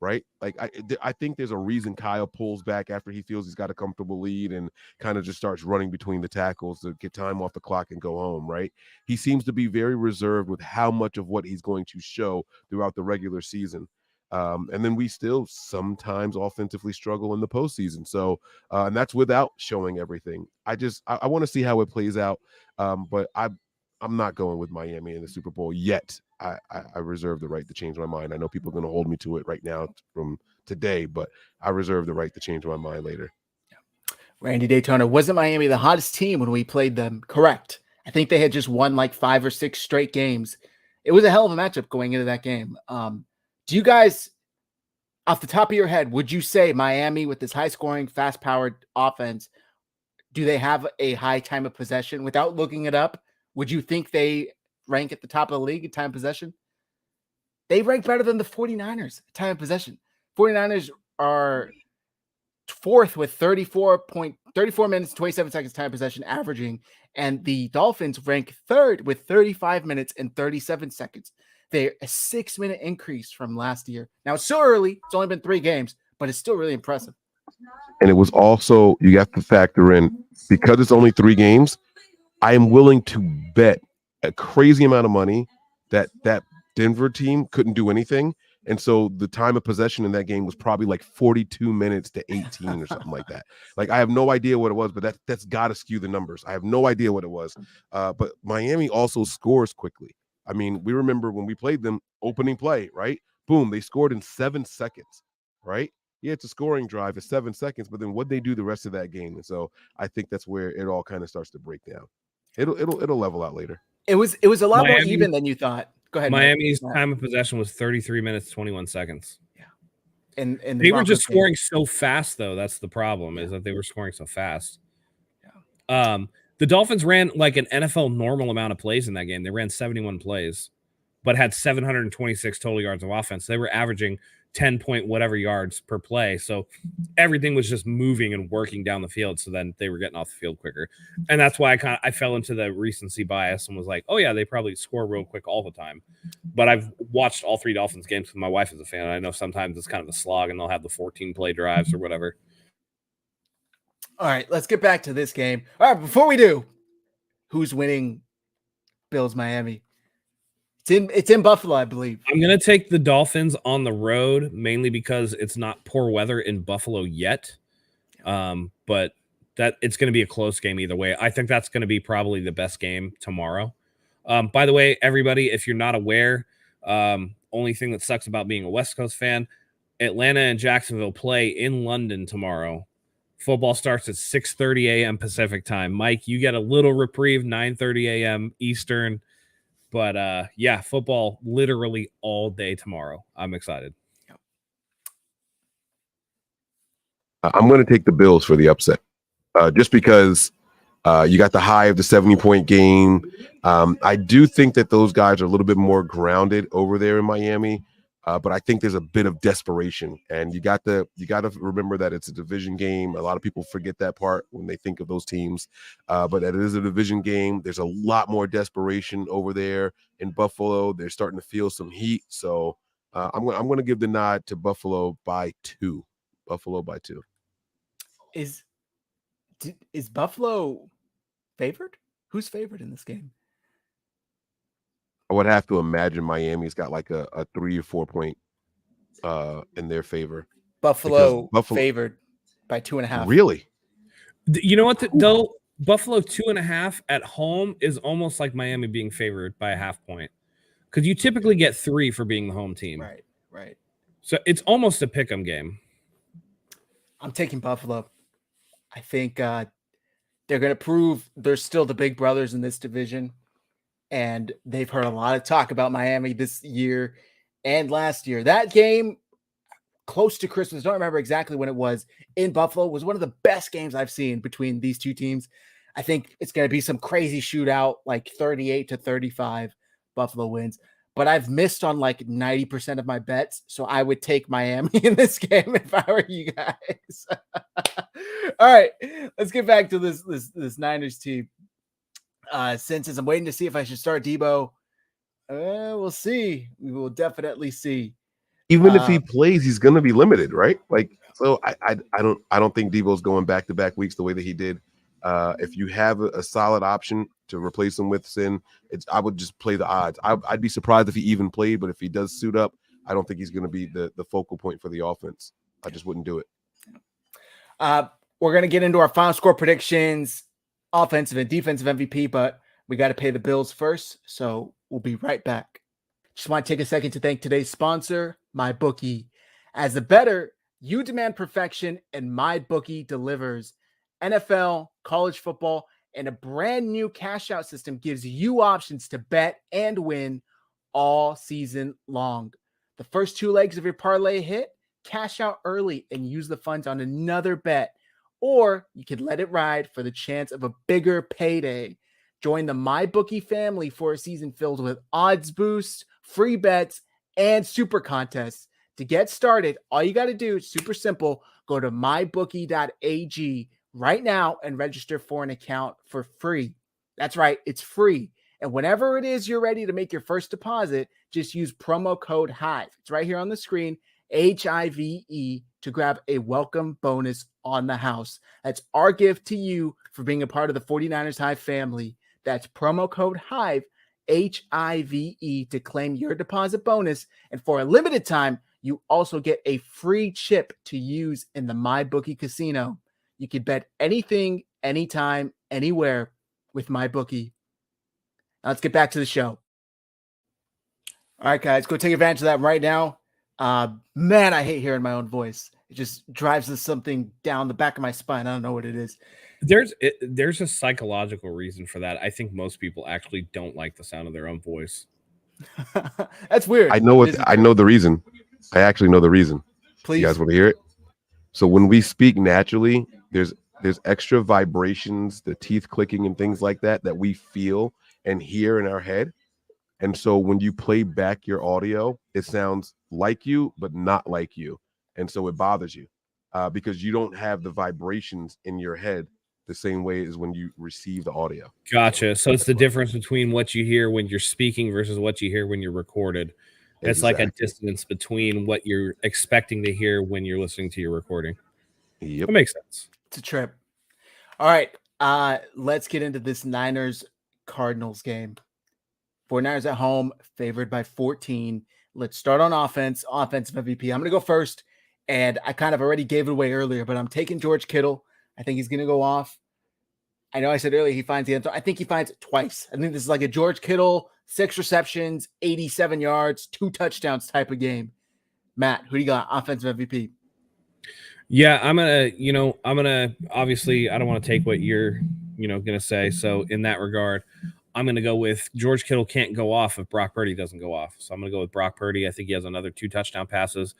Right? Like I think there's a reason Kyle pulls back after he feels he's got a comfortable lead and kind of just starts running between the tackles to get time off the clock and go home, right? He seems to be very reserved with how much of what he's going to show throughout the regular season. And then we still sometimes offensively struggle in the postseason. So, and that's without showing everything. I want to see how it plays out. But I'm not going with Miami in the Super Bowl yet. I reserve the right to change my mind. I know people are going to hold me to it right now from today, but I reserve the right to change my mind later. Randy Daytona, wasn't Miami the hottest team when we played them? Correct. I think they had just won like 5 or 6 straight games. It was a hell of a matchup going into that game. Do you guys, off the top of your head, would you say Miami with this high-scoring, fast-powered offense, do they have a high time of possession? Without looking it up, would you think they rank at the top of the league in time of possession? They rank better than the 49ers time of possession. 49ers are 4th with 34 minutes, 27 seconds time of possession averaging, and the Dolphins rank 3rd with 35 minutes and 37 seconds. They're a 6-minute increase from last year. Now, it's still early. It's only been 3 games, but it's still really impressive. And it was also, you have to factor in, because it's only 3 games, I am willing to bet a crazy amount of money that Denver team couldn't do anything, And so the time of possession in that game was probably like 42 minutes to 18 or something like that. Like, I have no idea what it was, but that's got to skew the numbers. I have no idea what it was. But Miami also scores quickly. I mean, we remember when we played them, opening play, right? Boom, they scored in 7 seconds, right? Yeah, it's a scoring drive at 7 seconds, but then what they do the rest of that game. And so I think that's where it all kind of starts to break down. It'll level out later. It was a lot more even than you thought. Go ahead. Miami's time of possession was 33 minutes, 21 seconds. Yeah. And they were just scoring so fast, though. That's the problem, is that they were scoring so fast. Yeah. The Dolphins ran like an NFL normal amount of plays in that game. They ran 71 plays, but had 726 total yards of offense. They were averaging 10 point whatever yards per play. So everything was just moving and working down the field. So then they were getting off the field quicker. And that's why I fell into the recency bias and was like, oh yeah, they probably score real quick all the time. But I've watched all 3 Dolphins games because my wife is a fan. And I know sometimes it's kind of a slog and they'll have the 14 play drives or whatever. All right, let's get back to this game. All right, before we do, who's winning Bills Miami? It's in Buffalo, I believe. I'm going to take the Dolphins on the road, mainly because it's not poor weather in Buffalo yet. But that it's going to be a close game either way. I think that's going to be probably the best game tomorrow. By the way, everybody, if you're not aware, only thing that sucks about being a West Coast fan, Atlanta and Jacksonville play in London tomorrow. Football starts at 6:30 a.m. Pacific time. Mike, you get a little reprieve, 9:30 a.m. Eastern. But, yeah, football literally all day tomorrow. I'm excited. I'm going to take the Bills for the upset just because you got the high of the 70-point game. I do think that those guys are a little bit more grounded over there in Miami, but I think there's a bit of desperation. And you got to remember that it's a division game. A lot of people forget that part when they think of those teams, but it is a division game. There's a lot more desperation over there in Buffalo. They're starting to feel some heat. So I'm going to give the nod to Buffalo by 2. Buffalo by 2. Is Buffalo favored? Who's favored in this game? I would have to imagine Miami's got like a 3 or 4 point in their favor. Buffalo favored by 2.5. Really? You know what? Though Buffalo 2.5 at home is almost like Miami being favored by a half point, because you typically get 3 for being the home team. Right. So it's almost a pick'em game. I'm taking Buffalo. I think they're going to prove they're still the big brothers in this division. And they've heard a lot of talk about Miami this year and last year. That game close to Christmas, don't remember exactly when it was, in Buffalo was one of the best games I've seen between these two teams. I think it's going to be some crazy shootout, like 38-35 Buffalo wins. But I've missed on like 90% of my bets, so I would take Miami in this game if I were you guys. All right, let's get back to this Niners team. Since I'm waiting to see if I should start Debo, we'll see. We will definitely see. Even if he plays, he's going to be limited, right? Like, so I don't think Debo's going back-to-back weeks the way that he did. If you have a solid option to replace him with Sin, I would just play the odds. I'd be surprised if he even played, but if he does suit up, I don't think he's going to be the focal point for the offense. I just wouldn't do it. We're going to get into our final score predictions, offensive and defensive MVP, but we got to pay the bills first, so we'll be right back. Just want to take a second to thank today's sponsor, MyBookie. As a bettor, you demand perfection, and MyBookie delivers. NFL, college football, and a brand new cash out system gives you options to bet and win all season long. The first 2 legs of your parlay hit, cash out early and use the funds on another bet. Or you could let it ride for the chance of a bigger payday. Join the MyBookie family for a season filled with odds boosts, free bets, and super contests. To get started, all you got to do is super simple. Go to mybookie.ag right now and register for an account for free. That's right, it's free. And whenever it is you're ready to make your first deposit, just use promo code HIVE. It's right here on the screen, HIVE, to grab a welcome bonus on the house. That's our gift to you for being a part of the 49ers Hive family. That's promo code HIVE, HIVE to claim your deposit bonus. And for a limited time, you also get a free chip to use in the MyBookie casino. You can bet anything, anytime, anywhere with MyBookie. Now let's get back to the show. All right, guys, go take advantage of that right now. Man, I hate hearing my own voice. It just drives something down the back of my spine. I don't know what it is. There's a psychological reason for that. I think most people actually don't like the sound of their own voice. That's weird. I know the reason. I actually know the reason. Please. You guys want to hear it? So when we speak naturally, there's extra vibrations, the teeth clicking and things like that we feel and hear in our head. And so when you play back your audio, it sounds like you, but not like you. And so it bothers you because you don't have the vibrations in your head the same way as when you receive the audio. Gotcha. So it's the difference between what you hear when you're speaking versus what you hear when you're recorded. It's Exactly. like a distance between what you're expecting to hear when you're listening to your recording. Yep. That makes sense. It's a trip. All right. Let's get into this Niners-Cardinals game. 49ers at home, favored by 14. Let's start on offense. Offensive MVP. I'm going to go first. And I kind of already gave it away earlier, but I'm taking George Kittle. I think he's going to go off. I know I said earlier he finds the end zone. I think he finds it twice. I think this is like a George Kittle, 6 receptions, 87 yards, 2 touchdowns type of game. Matt, who do you got? Offensive MVP. Yeah, I'm gonna obviously I don't want to take what you're, gonna say. So in that regard, I'm gonna go with George Kittle can't go off if Brock Purdy doesn't go off. So I'm gonna go with Brock Purdy. I think he has another 2 touchdown passes.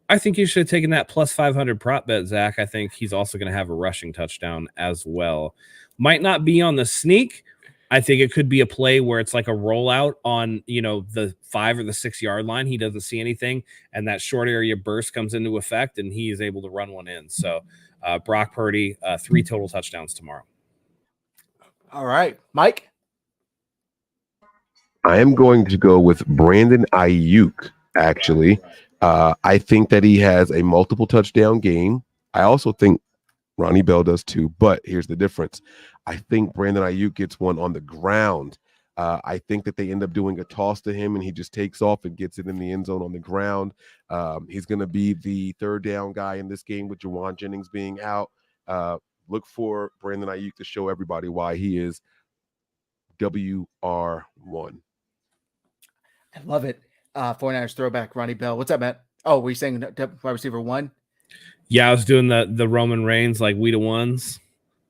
I think you should have taken that plus 500 prop bet, Zach. I think he's also going to have a rushing touchdown as well. Might not be on the sneak. I think it could be a play where it's like a rollout on, the 5 or the 6 yard line. He doesn't see anything, and that short area burst comes into effect, and he is able to run one in. So Brock Purdy, 3 total touchdowns tomorrow. All right, Mike. I am going to go with Brandon Ayuk, actually. I think that he has a multiple touchdown game. I also think Ronnie Bell does too, but here's the difference. I think Brandon Ayuk gets one on the ground. I think that they end up doing a toss to him and he just takes off and gets it in the end zone on the ground. He's going to be the 3rd down guy in this game with Jawan Jennings being out. Look for Brandon Ayuk to show everybody why he is WR1. I love it. 49ers throwback, Ronnie Bell. What's up, Matt? Oh, were you saying wide receiver 1? Yeah, I was doing the Roman Reigns, like we to ones,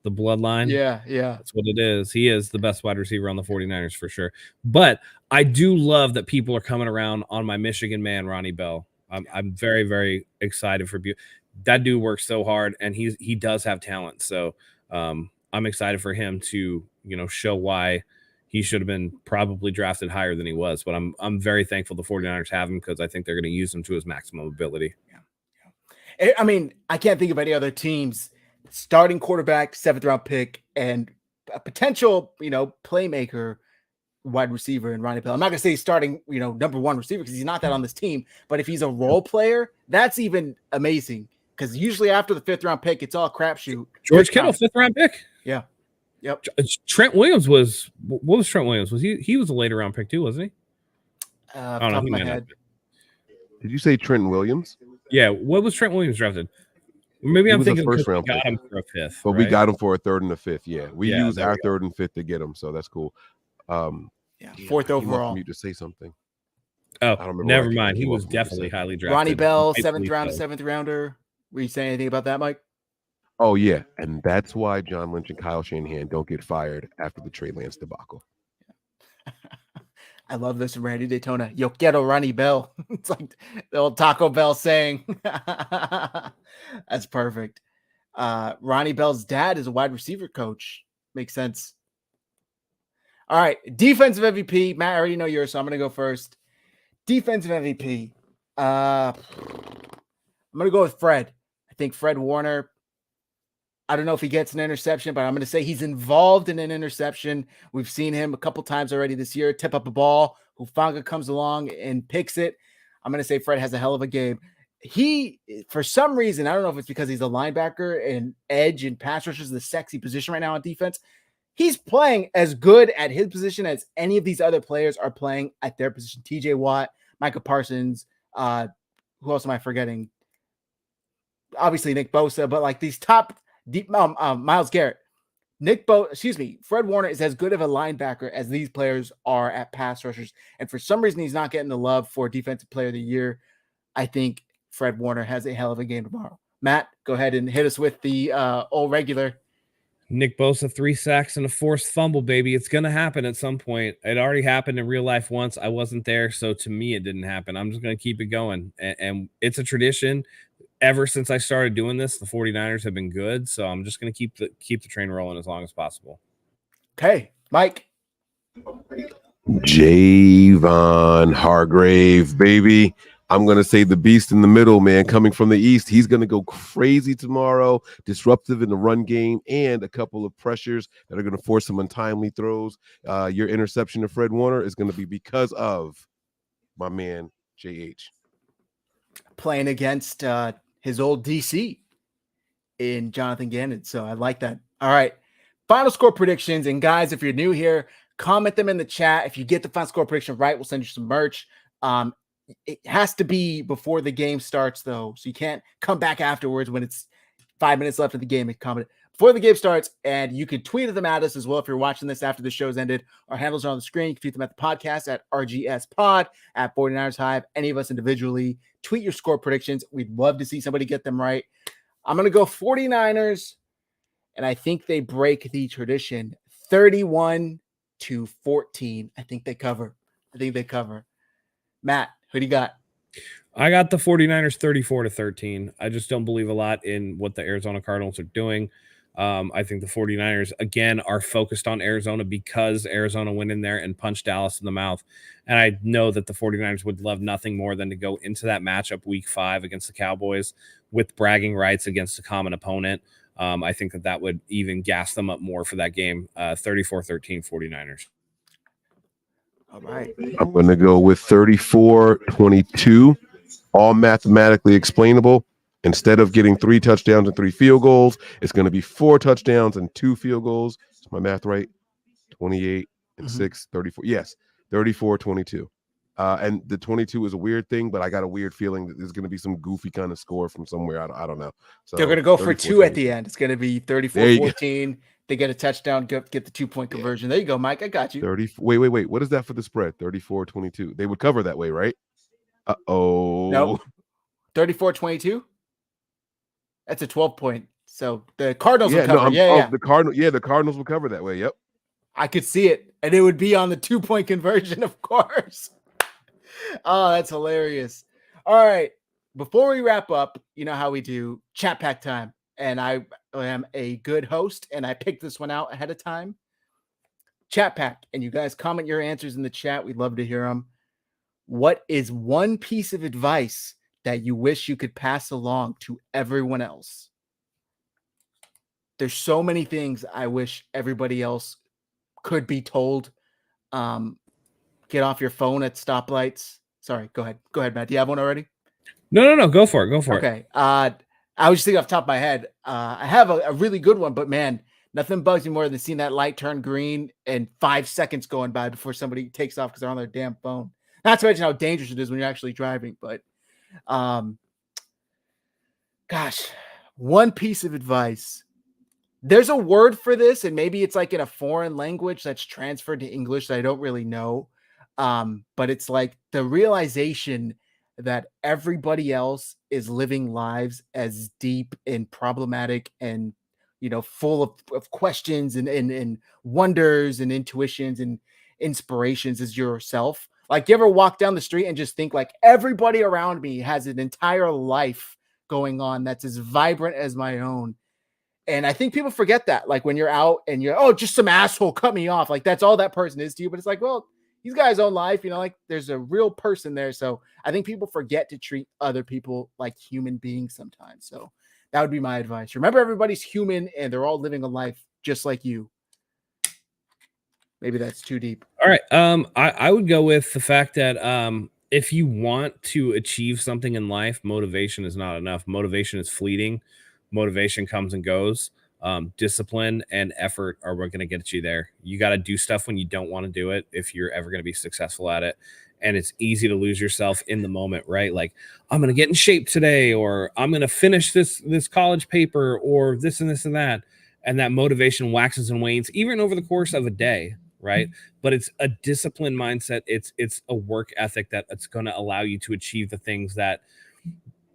the bloodline. Yeah. That's what it is. He is the best wide receiver on the 49ers for sure. But I do love that people are coming around on my Michigan man, Ronnie Bell. I'm very, very excited for you. That dude works so hard, and he does have talent. So I'm excited for him to, show why he should have been probably drafted higher than he was. But I'm very thankful the 49ers have him because I think they're going to use him to his maximum ability. Yeah. I mean, I can't think of any other teams starting quarterback, 7th round pick, and a potential, playmaker wide receiver in Ronnie Bell. I'm not going to say he's starting, number 1 receiver because he's not that on this team. But if he's a role player, that's even amazing because usually after the 5th round pick, it's all crapshoot. George Kittle, 5th round pick. Yeah. Yep. Trent Williams was – what was Trent Williams? He was a later round pick too, wasn't he? I don't know. Top of my head. Did you say Trent Williams? Yeah. What was Trent Williams drafted? Maybe I'm thinking first round pick. Got him for a 5th. But right? We got him for a 3rd and a 5th. Yeah. We used our 3rd and 5th to get him. So that's cool. 4th overall. You to say something. Oh, never mind. He was definitely highly drafted. Ronnie Bell, 7th round, 7th rounder. Were you saying anything about that, Mike? Oh, yeah. And that's why John Lynch and Kyle Shanahan don't get fired after the Trey Lance debacle. I love this from Randy Daytona. Yo quiero Ronnie Bell. It's like the old Taco Bell saying. That's perfect. Ronnie Bell's dad is a wide receiver coach. Makes sense. All right. Defensive MVP. Matt, I already know yours, so I'm going to go first. Defensive MVP. I'm going to go with Fred. I think Fred Warner. I don't know if he gets an interception, but I'm going to say he's involved in an interception. We've seen him a couple times already this year tip up a ball. Hufanga comes along and picks it. I'm going to say Fred has a hell of a game. He, for some reason, I don't know if it's because he's a linebacker and edge and pass rush is the sexy position right now on defense. he's playing as good at his position as any of these other players are playing at their position. TJ Watt, Micah Parsons, who else am I forgetting? Obviously Nick Bosa, but like these top deep Myles Garrett, Fred Warner is as good of a linebacker as these players are at pass rushers. And for some reason, he's not getting the love for Defensive Player of the Year. I think Fred Warner has a hell of a game tomorrow. Matt, go ahead and hit us with the old regular. Nick Bosa, 3 sacks and a forced fumble, baby. It's going to happen at some point. It already happened in real life once. I wasn't there, so to me, it didn't happen. I'm just going to keep it going. And it's a tradition. Ever since I started doing this, the 49ers have been good, so I'm just going to keep the train rolling as long as possible. Okay, Mike. Javon Hargrave, baby. I'm going to say the beast in the middle, man, coming from the East. He's going to go crazy tomorrow, disruptive in the run game, and a couple of pressures that are going to force some untimely throws. Your interception of Fred Warner is going to be because of my man, JH. Playing against his old DC in Jonathan Gannon. So I like that. All right. Final score predictions. And guys, if you're new here, comment them in the chat. If you get the final score prediction right, we'll send you some merch. It has to be before the game starts, though. So you can't come back afterwards when it's 5 minutes left of the game and comment before the game starts. And you can tweet them at us as well if you're watching this after the show's ended. Our handles are on the screen. You can tweet them at the podcast at RGS Pod, at 49ers Hive, any of us individually. Tweet your score predictions. We'd love to see somebody get them right. I'm going to go 49ers, and I think they break the tradition 31-14. I think they cover. Matt, who do you got? I got the 49ers 34-13. I just don't believe a lot in what the Arizona Cardinals are doing. I think the 49ers, again, are focused on Arizona because Arizona went in there and punched Dallas in the mouth. And I know that the 49ers would love nothing more than to go into that matchup week 5 against the Cowboys with bragging rights against a common opponent. I think that would even gas them up more for that game. 34-13 49ers. All right. I'm going to go with 34-22, all mathematically explainable. Instead of getting 3 touchdowns and 3 field goals, it's going to be 4 touchdowns and 2 field goals. Is my math right? 28 and 6, 34. Yes, 34-22. And the 22 is a weird thing, but I got a weird feeling that there's going to be some goofy kind of score from somewhere. I don't know. So they're going to go for 2 at the end. It's going to be 34-14. They get a touchdown, get the 2-point conversion. There you go, Mike. I got you. Wait. What is that for the spread? 34-22. They would cover that way, right? Uh-oh. Nope. 34-22. That's a 12-point. So the Cardinals will cover. The Cardinals will cover that way. Yep. I could see it. And it would be on the 2-point conversion, of course. Oh, that's hilarious. All right. Before we wrap up, you know how we do chat pack time. And I am a good host, and I picked this one out ahead of time. Chat pack. And you guys comment your answers in the chat. We'd love to hear them. What is one piece of advice that you wish you could pass along to everyone else? There's so many things I wish everybody else could be told. Get off your phone at stoplights. Sorry, go ahead, Matt. Do you have one already? No. Go for it. Okay. I was just thinking off the top of my head. I have a really good one, but man, nothing bugs me more than seeing that light turn green and 5 seconds going by before somebody takes off because they're on their damn phone. Not to mention how dangerous it is when you're actually driving, but gosh, one piece of advice. There's a word for this, and maybe it's like in a foreign language that's transferred to English that I don't really know. But it's like the realization that everybody else is living lives as deep and problematic and, full of questions and wonders and intuitions and inspirations as yourself. Like, you ever walk down the street and just think like everybody around me has an entire life going on that's as vibrant as my own. And I think people forget that, like when you're out and you're, just some asshole cut me off. Like that's all that person is to you. But it's like, well, he's got his own life, like there's a real person there. So I think people forget to treat other people like human beings sometimes. So that would be my advice. Remember, everybody's human and they're all living a life just like you. Maybe that's too deep. All right. I would go with the fact that if you want to achieve something in life, motivation is not enough. Motivation is fleeting. Motivation comes and goes. Discipline and effort are what going to get you there. You got to do stuff when you don't want to do it if you're ever going to be successful at it. And it's easy to lose yourself in the moment, right? Like, I'm going to get in shape today, or I'm going to finish this college paper, or this and this and that. And that motivation waxes and wanes even over the course of a day, right? But it's a disciplined mindset. It's a work ethic that it's going to allow you to achieve the things that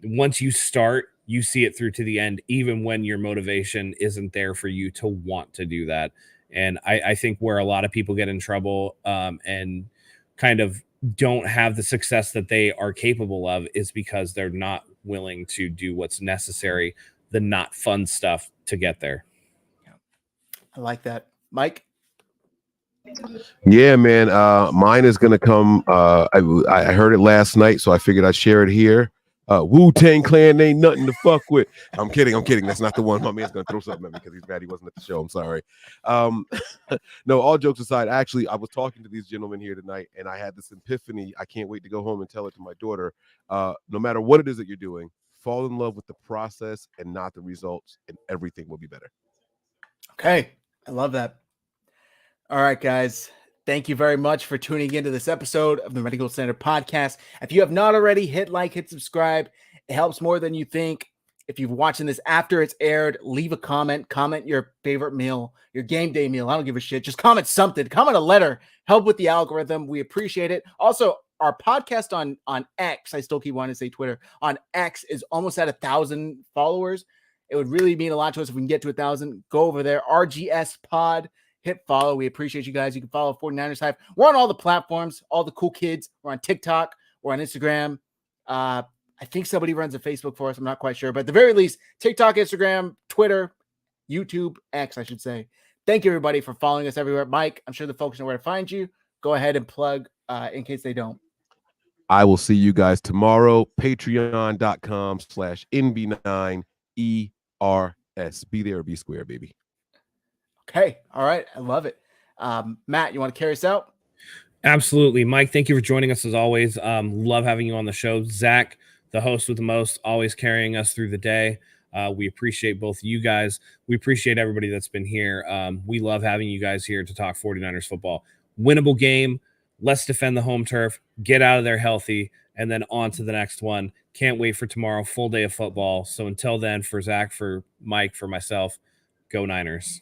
once you start, you see it through to the end, even when your motivation isn't there for you to want to do that. And I think where a lot of people get in trouble and kind of don't have the success that they are capable of is because they're not willing to do what's necessary, the not fun stuff to get there. I like that. Mike? Yeah, man. Mine is gonna come. I heard it last night, so I figured I'd share it here. Wu-Tang Clan ain't nothing to fuck with. I'm kidding. That's not the one. My man's gonna throw something at me because he's mad he wasn't at the show. I'm sorry. No, all jokes aside, actually, I was talking to these gentlemen here tonight, and I had this epiphany. I can't wait to go home and tell it to my daughter. No matter what it is that you're doing, fall in love with the process and not the results, and everything will be better. Okay. I love that. All right, guys. Thank you very much for tuning into this episode of the Medical Standard Podcast. If you have not already, hit like, hit subscribe. It helps more than you think. If you're watching this after it's aired, leave a comment. Comment your favorite meal, your game day meal. I don't give a shit. Just comment something. Comment a letter. Help with the algorithm. We appreciate it. Also, our podcast on X, I still keep wanting to say Twitter, on X is almost at 1,000 followers. It would really mean a lot to us if we can get to 1,000. Go over there, RGS Pod. Hit follow. We appreciate you guys. You can follow 49ers Hive. We're on all the platforms, all the cool kids. We're on TikTok. We're on Instagram. I think somebody runs a Facebook for us. I'm not quite sure. But at the very least, TikTok, Instagram, Twitter, YouTube, X, I should say. Thank you, everybody, for following us everywhere. Mike, I'm sure the folks know where to find you. Go ahead and plug in case they don't. I will see you guys tomorrow. Patreon.com/NB9ERS. Be there or be square, baby. Okay. All right. I love it. Matt, you want to carry us out? Absolutely. Mike, thank you for joining us as always. Love having you on the show. Zach, the host with the most, always carrying us through the day. We appreciate both you guys. We appreciate everybody that's been here. We love having you guys here to talk 49ers football. Winnable game. Let's defend the home turf. Get out of there healthy. And then on to the next one. Can't wait for tomorrow. Full day of football. So until then, for Zach, for Mike, for myself, go Niners.